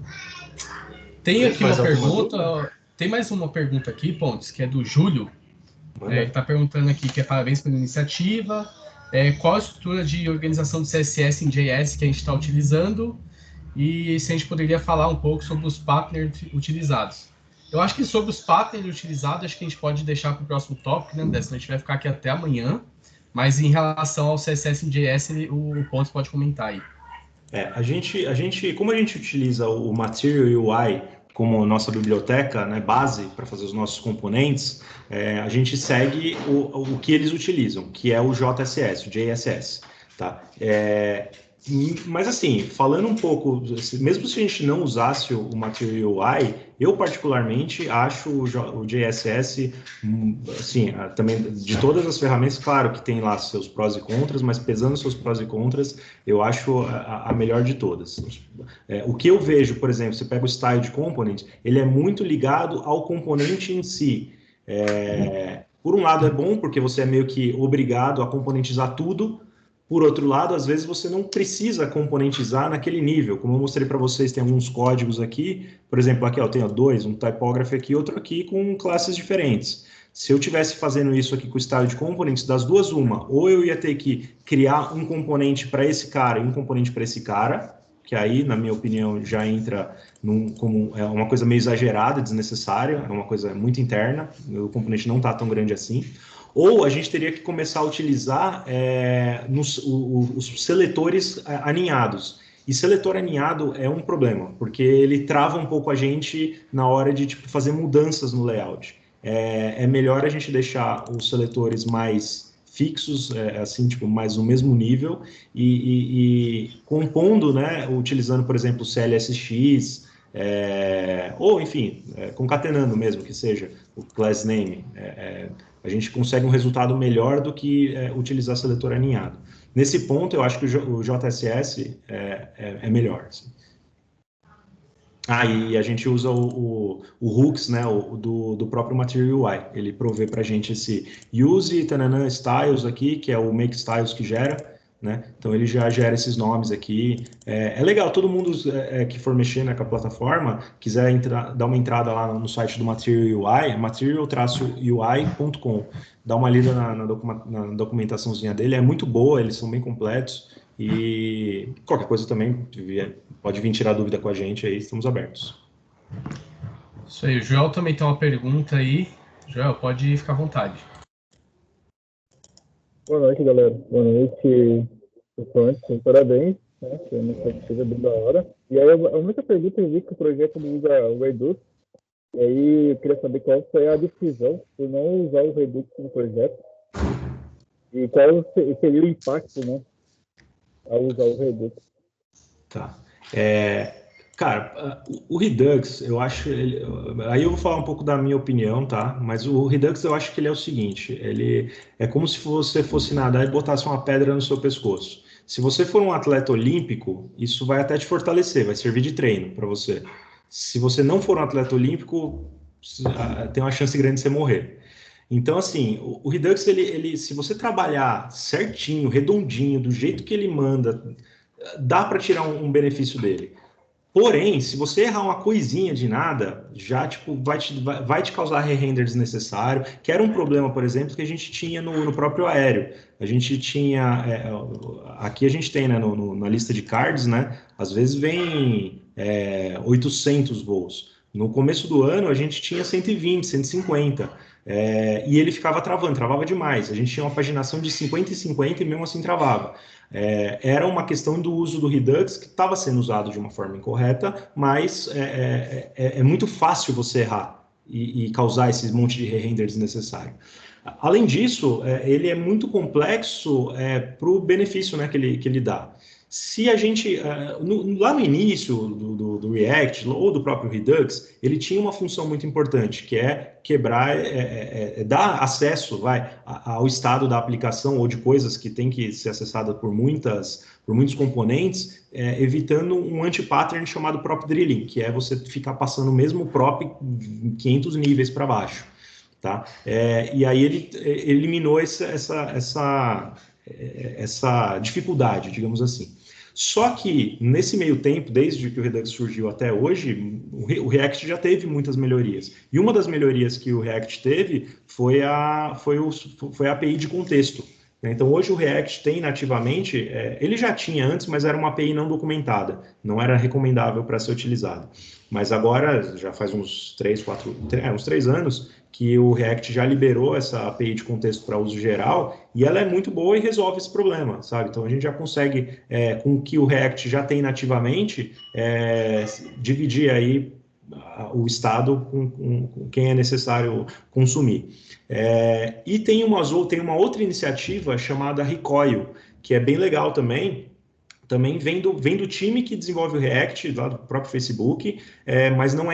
Tem aqui uma pergunta, tem mais uma pergunta aqui, Pontes, que é do Júlio. Ele está perguntando aqui que parabéns pela iniciativa, qual a estrutura de organização do CSS em JS que a gente está utilizando e se a gente poderia falar um pouco sobre os partners utilizados. Eu acho que sobre os partners utilizados, acho que a gente pode deixar para o próximo tópico, né, André? Senão a gente vai ficar aqui até amanhã, mas em relação ao CSS em JS, o Pontes pode comentar aí. Como a gente utiliza o Material UI como nossa biblioteca, né, base para fazer os nossos componentes, a gente segue o que eles utilizam, que é o JSS, o JSS. Tá? Mas assim, falando um pouco, mesmo se a gente não usasse o Material UI, eu particularmente acho o JSS, assim, também de todas as ferramentas, claro que tem lá seus prós e contras, mas pesando seus prós e contras, eu acho a melhor de todas. O que eu vejo, por exemplo, você pega o Styled Component, ele é muito ligado ao componente em si. Por um lado é bom, porque você é meio que obrigado a componentizar tudo. Por outro lado, às vezes você não precisa componentizar naquele nível. Como eu mostrei para vocês, tem alguns códigos aqui. Por exemplo, aqui eu tenho dois, um typography aqui, outro aqui com classes diferentes. Se eu tivesse fazendo isso aqui com o Styled Components, das duas uma, ou eu ia ter que criar um componente para esse cara e um componente para esse cara, que aí, na minha opinião, já entra como uma coisa meio exagerada, desnecessária, é uma coisa muito interna, o componente não está tão grande assim. Ou a gente teria que começar a utilizar os seletores aninhados. E seletor aninhado é um problema, porque ele trava um pouco a gente na hora de fazer mudanças no layout. É melhor a gente deixar os seletores mais fixos, assim, mais no mesmo nível, e compondo, né, utilizando, por exemplo, o CLSX, ou, enfim, concatenando mesmo, que seja o class name, a gente consegue um resultado melhor do que utilizar seletor aninhado. Nesse ponto, eu acho que o JSS é melhor. Assim. E a gente usa o hooks, né, do próprio Material UI. Ele provê para a gente esse use tananã styles aqui, que é o make styles que gera. Né? Então ele já gera esses nomes aqui. É legal, todo mundo que for mexer, né, com a plataforma, quiser dar uma entrada lá no site do Material UI, material-ui.com. Dá uma lida na documentaçãozinha dele, é muito boa, eles são bem completos. E qualquer coisa também, pode vir tirar dúvida com a gente aí, estamos abertos. Isso aí, o Joel também tem uma pergunta aí. Joel, pode ficar à vontade. Boa noite, galera. Boa noite, antes, parabéns, né? Foi uma iniciativa bem da hora. E aí, a única pergunta eu vi que o projeto não usa o Redux. E aí, eu queria saber qual foi a decisão por não usar o Redux no projeto. E qual seria o impacto, né, ao usar o Redux. Tá. Cara, o Redux, eu acho... aí eu vou falar um pouco da minha opinião, tá? Mas o Redux, eu acho que ele é o seguinte, ele é como se você fosse nadar e botasse uma pedra no seu pescoço. Se você for um atleta olímpico, isso vai até te fortalecer, vai servir de treino para você. Se você não for um atleta olímpico, tem uma chance grande de você morrer. Então, assim, o Redux, ele, se você trabalhar certinho, redondinho, do jeito que ele manda, dá para tirar um benefício dele. Porém, se você errar uma coisinha de nada, já vai te causar re-render desnecessário, que era um problema, por exemplo, que a gente tinha no próprio aéreo. A gente tinha, aqui a gente tem, né, na lista de cards, né, às vezes vem 800 voos. No começo do ano, a gente tinha 120, 150. E ele ficava travava demais. A gente tinha uma paginação de 50 e 50 e mesmo assim travava. Era uma questão do uso do Redux que estava sendo usado de uma forma incorreta, mas é muito fácil você errar e causar esse monte de re-render desnecessário. Além disso, ele é muito complexo para o benefício, né, que ele dá. Se a gente, lá no início do React ou do próprio Redux, ele tinha uma função muito importante, que é quebrar, dar acesso ao estado da aplicação ou de coisas que tem que ser acessada por muitos componentes, evitando um anti-pattern chamado prop drilling, que é você ficar passando o mesmo prop 500 níveis para baixo. Tá? E aí ele eliminou essa dificuldade, digamos assim. Só que, nesse meio tempo, desde que o Redux surgiu até hoje, o React já teve muitas melhorias. E uma das melhorias que o React teve foi a API de contexto. Então, hoje o React tem nativamente, ele já tinha antes, mas era uma API não documentada, não era recomendável para ser utilizada. Mas agora, já faz uns 3 anos, que o React já liberou essa API de contexto para uso geral, e ela é muito boa e resolve esse problema, sabe? Então, a gente já consegue, com o que o React já tem nativamente, dividir aí o estado com quem é necessário consumir. E tem uma outra iniciativa chamada Recoil, que é bem legal também. também vem do time que desenvolve o React, lá do próprio Facebook, mas não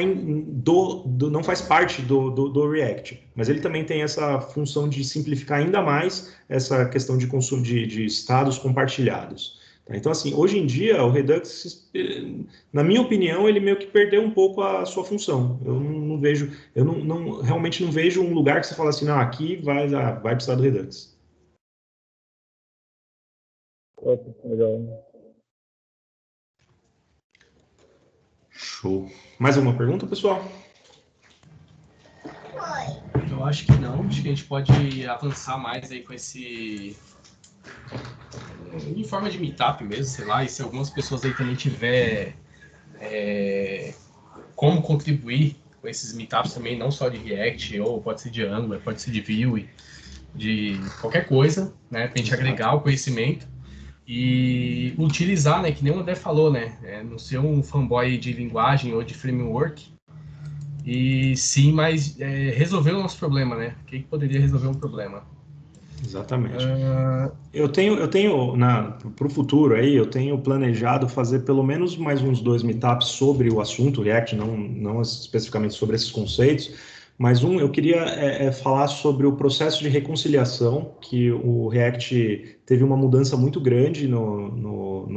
não faz parte do React. Mas ele também tem essa função de simplificar ainda mais essa questão de consumo de estados compartilhados. Então, assim, hoje em dia, o Redux, na minha opinião, ele meio que perdeu um pouco a sua função. Eu não vejo, realmente não vejo um lugar que você fala assim, não, aqui vai precisar do Redux. Legal. Show. Mais alguma pergunta, pessoal? Eu acho que não. Acho que a gente pode avançar mais aí com esse... em forma de meetup mesmo, sei lá, e se algumas pessoas aí também tiver como contribuir com esses meetups também, não só de React, ou pode ser de Angular, pode ser de Vue, de qualquer coisa, né, pra gente agregar o conhecimento e utilizar, né, que nem o André falou, né, não ser um fanboy de linguagem ou de framework, e sim, mas resolver o nosso problema, né, o que poderia resolver um problema. Exatamente. Eu tenho para o futuro aí, eu tenho planejado fazer pelo menos mais uns 2 meetups sobre o assunto React, não especificamente sobre esses conceitos, mas eu queria falar sobre o processo de reconciliação, que o React teve uma mudança muito grande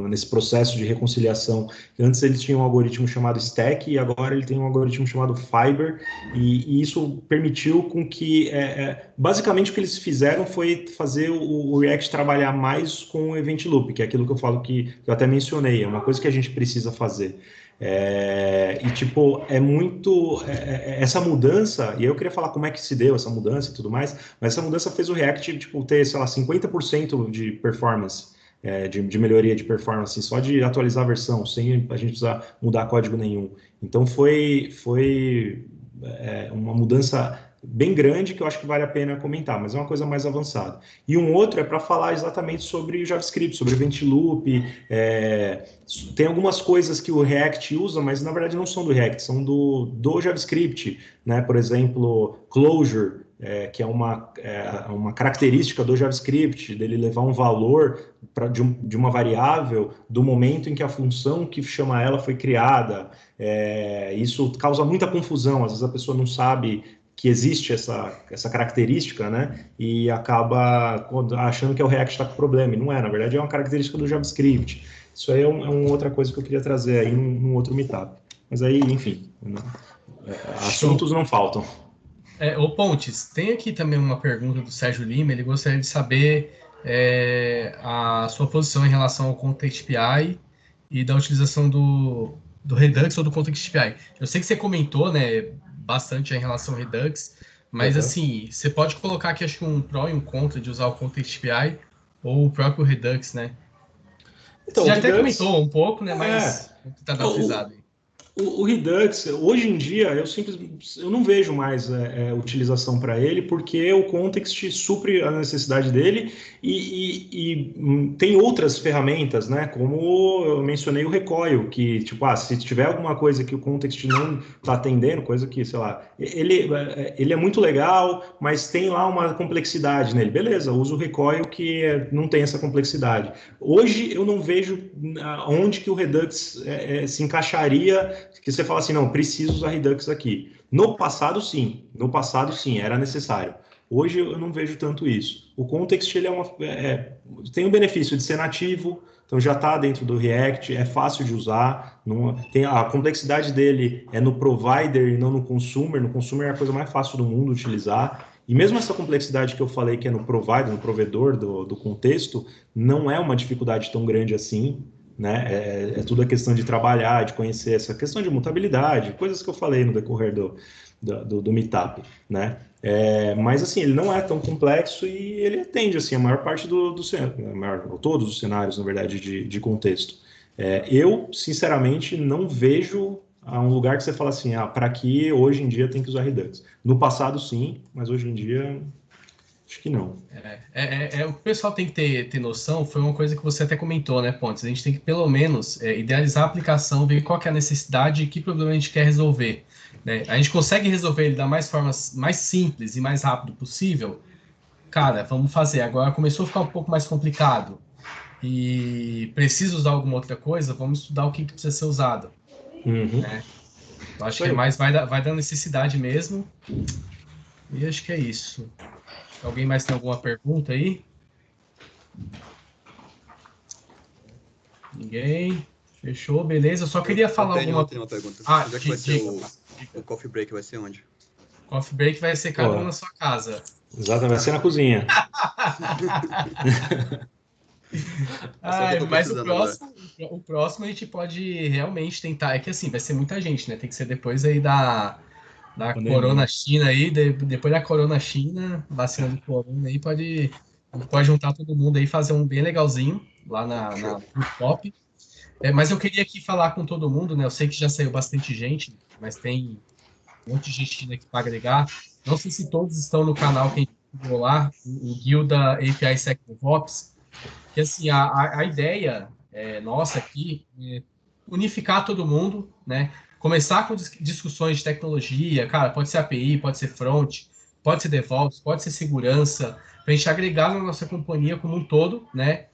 nesse processo de reconciliação. Antes ele tinha um algoritmo chamado Stack e agora ele tem um algoritmo chamado Fiber, e isso permitiu com que, basicamente o que eles fizeram foi fazer o React trabalhar mais com o Event Loop, que é aquilo que eu falo que eu até mencionei, é uma coisa que a gente precisa fazer. É muito essa mudança, e eu queria falar como é que se deu essa mudança e tudo mais, mas essa mudança fez o React ter, sei lá, 50% de performance, de melhoria de performance, só de atualizar a versão, sem a gente precisar mudar código nenhum. Então foi uma mudança bem grande que eu acho que vale a pena comentar, mas é uma coisa mais avançada. E um outro é para falar exatamente sobre JavaScript, sobre Event Loop. Tem algumas coisas que o React usa, mas na verdade não são do React, são do JavaScript, né? Por exemplo, closure, que é uma característica do JavaScript, dele levar um valor de uma variável do momento em que a função que chama ela foi criada. Isso causa muita confusão, às vezes a pessoa não sabe que existe essa característica, né? E acaba achando que é o React está com problema. E não é, na verdade é uma característica do JavaScript. Isso aí é uma outra coisa que eu queria trazer aí num outro meetup. Mas aí, enfim, assuntos não faltam. Ô Pontes, tem aqui também uma pergunta do Sérgio Lima, ele gostaria de saber a sua posição em relação ao Context API e da utilização do Redux ou do Context API. Eu sei que você comentou, né, bastante em relação ao Redux, mas assim, você pode colocar aqui acho que um pró e um contra de usar o Context API ou o próprio Redux, né? Então, você já até comentou um pouco, né, mas vou tentar dar uma frisada aí. O Redux, hoje em dia, eu não vejo mais utilização para ele, porque o Context supre a necessidade dele e tem outras ferramentas, né? Como eu mencionei o Recoil, que, tipo, se tiver alguma coisa que o Context não está atendendo, coisa que, sei lá, ele é muito legal, mas tem lá uma complexidade nele. Beleza, uso o Recoil que não tem essa complexidade. Hoje eu não vejo onde que o Redux se encaixaria, que você fala assim, não, preciso usar Redux aqui. No passado, sim, era necessário. Hoje eu não vejo tanto isso. O Context ele tem o benefício de ser nativo, então já está dentro do React, é fácil de usar, a complexidade dele é no provider e não no consumer. No consumer é a coisa mais fácil do mundo utilizar. E mesmo essa complexidade que eu falei que é no provider, no provedor do contexto, não é uma dificuldade tão grande assim, né? É tudo a questão de trabalhar, de conhecer essa questão de mutabilidade, coisas que eu falei no decorrer do Meetup, né? Mas assim, ele não é tão complexo e ele atende assim, a maior parte todos os cenários, na verdade, de contexto. Eu, sinceramente, não vejo um lugar que você fala assim, para que hoje em dia tem que usar Redux. No passado, sim, mas hoje em dia, acho que não. O que o pessoal tem que ter noção, foi uma coisa que você até comentou, né, Pontes? A gente tem que, pelo menos, idealizar a aplicação, ver qual que é a necessidade e que problema a gente quer resolver. Né? A gente consegue resolver ele da formas mais simples e mais rápido possível? Cara, vamos fazer. Agora começou a ficar um pouco mais complicado. e precisa usar alguma outra coisa, vamos estudar o que precisa ser usado. Uhum. Né? Eu acho que é mais vai da necessidade mesmo. E acho que é isso. Alguém mais tem alguma pergunta aí? Ninguém? Fechou, beleza. Eu só queria falar eu tenho uma pergunta. Ah, Onde é que vai ser diga. o coffee break? Vai ser onde? Coffee break vai ser cada um na sua casa. Exatamente, vai ser na cozinha. Mas o próximo a gente pode realmente tentar. É que assim, vai ser muita gente, né? Tem que ser depois aí da Corona China aí, depois da Corona China, vacina do Corona aí, pode juntar todo mundo aí, fazer um bem legalzinho lá na Top. Mas eu queria aqui falar com todo mundo, né? Eu sei que já saiu bastante gente, mas tem um monte de gente aqui para agregar. Não sei se todos estão no canal que a gente criou lá, o Guilda API Sec DevOps, que assim, a ideia nossa aqui é unificar todo mundo, né? Começar com discussões de tecnologia, cara, pode ser API, pode ser front, pode ser DevOps, pode ser segurança, para a gente agregar na nossa companhia como um todo, né?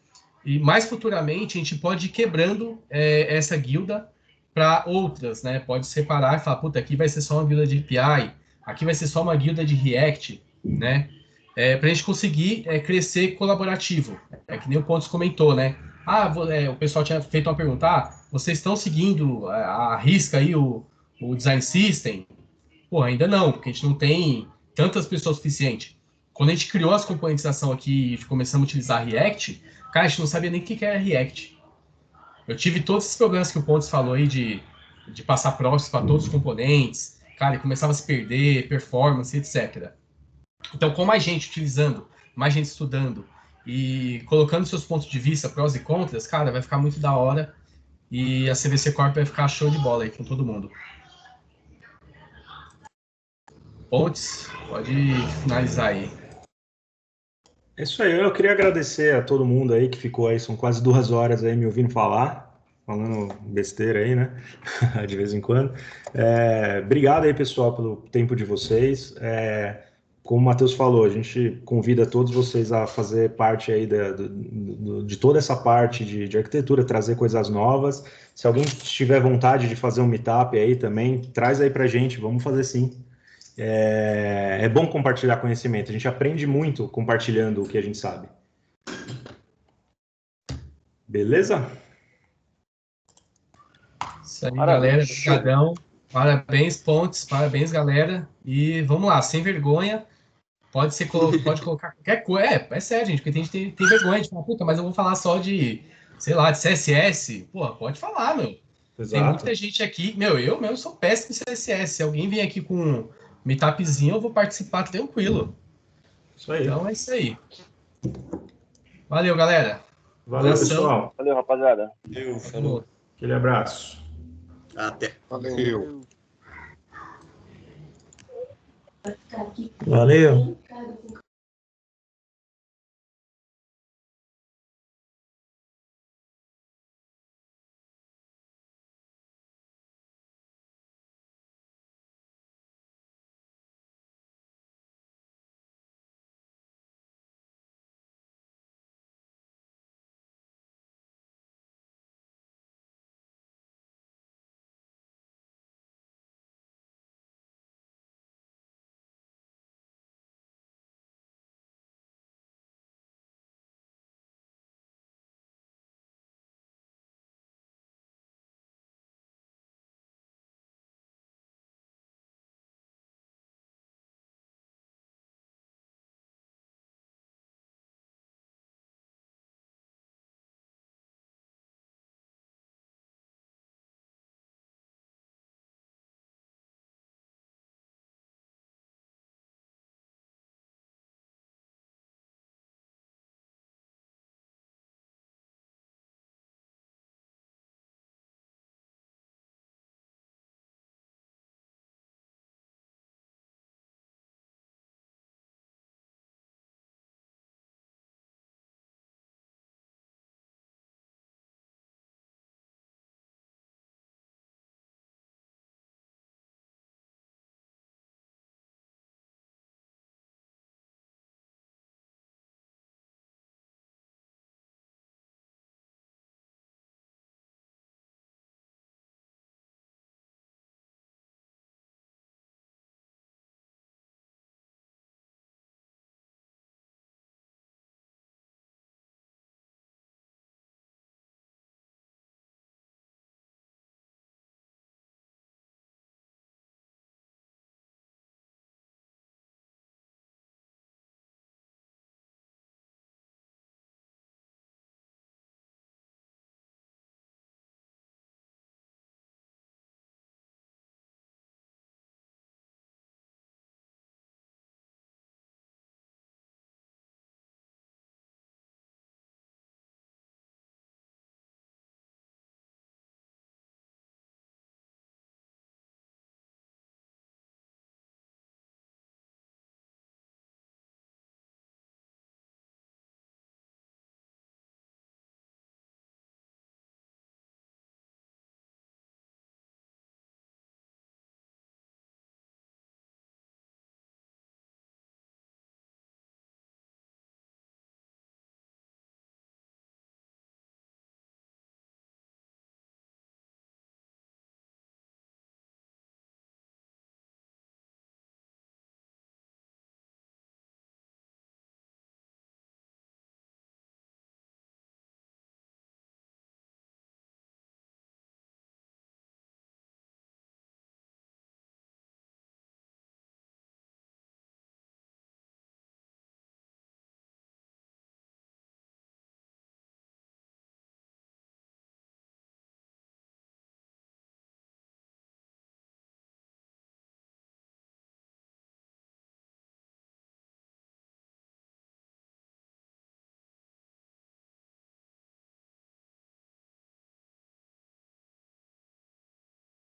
E mais futuramente a gente pode ir quebrando essa guilda para outras, né? Pode separar e falar, puta, aqui vai ser só uma guilda de API, aqui vai ser só uma guilda de React, né? Para a gente conseguir crescer colaborativo. É que nem o Pontes comentou, né? O pessoal tinha feito uma pergunta, vocês estão seguindo a risca aí o Design System? Pô, ainda não, porque a gente não tem tantas pessoas suficientes. Quando a gente criou as componentização aqui e começamos a utilizar React, cara, a gente não sabia nem o que era React. Eu tive todos esses problemas que o Pontes falou aí de passar proxies para todos os componentes, cara, e começava a se perder, performance, etc. Então, com mais gente utilizando, mais gente estudando e colocando seus pontos de vista, prós e contras, cara, vai ficar muito da hora e a CVC Corp vai ficar show de bola aí com todo mundo. Pontes, pode finalizar aí. É isso aí, eu queria agradecer a todo mundo aí que ficou aí, são quase 2 horas aí me ouvindo falar, falando besteira aí, né, de vez em quando. Obrigado aí, pessoal, pelo tempo de vocês. Como o Matheus falou, a gente convida todos vocês a fazer parte aí de toda essa parte de arquitetura, trazer coisas novas. Se alguém tiver vontade de fazer um meetup aí também, traz aí pra gente, vamos fazer sim. É bom compartilhar conhecimento, a gente aprende muito compartilhando o que a gente sabe. Beleza? Isso aí, galera. Obrigadão. Parabéns, Pontes. Parabéns, galera. E vamos lá, sem vergonha. Pode colocar qualquer coisa. É sério, gente, porque tem gente que tem vergonha de falar, puta, mas eu vou falar só de, sei lá, de CSS. Pô, pode falar, meu. Exato. Tem muita gente aqui. Eu mesmo sou péssimo em CSS. Se alguém vem aqui com um meetupzinho, eu vou participar tranquilo. Isso aí. Então é isso aí. Valeu, galera. Valeu, pessoal. Valeu, rapaziada. Falou. Aquele abraço. Até. Valeu. Valeu.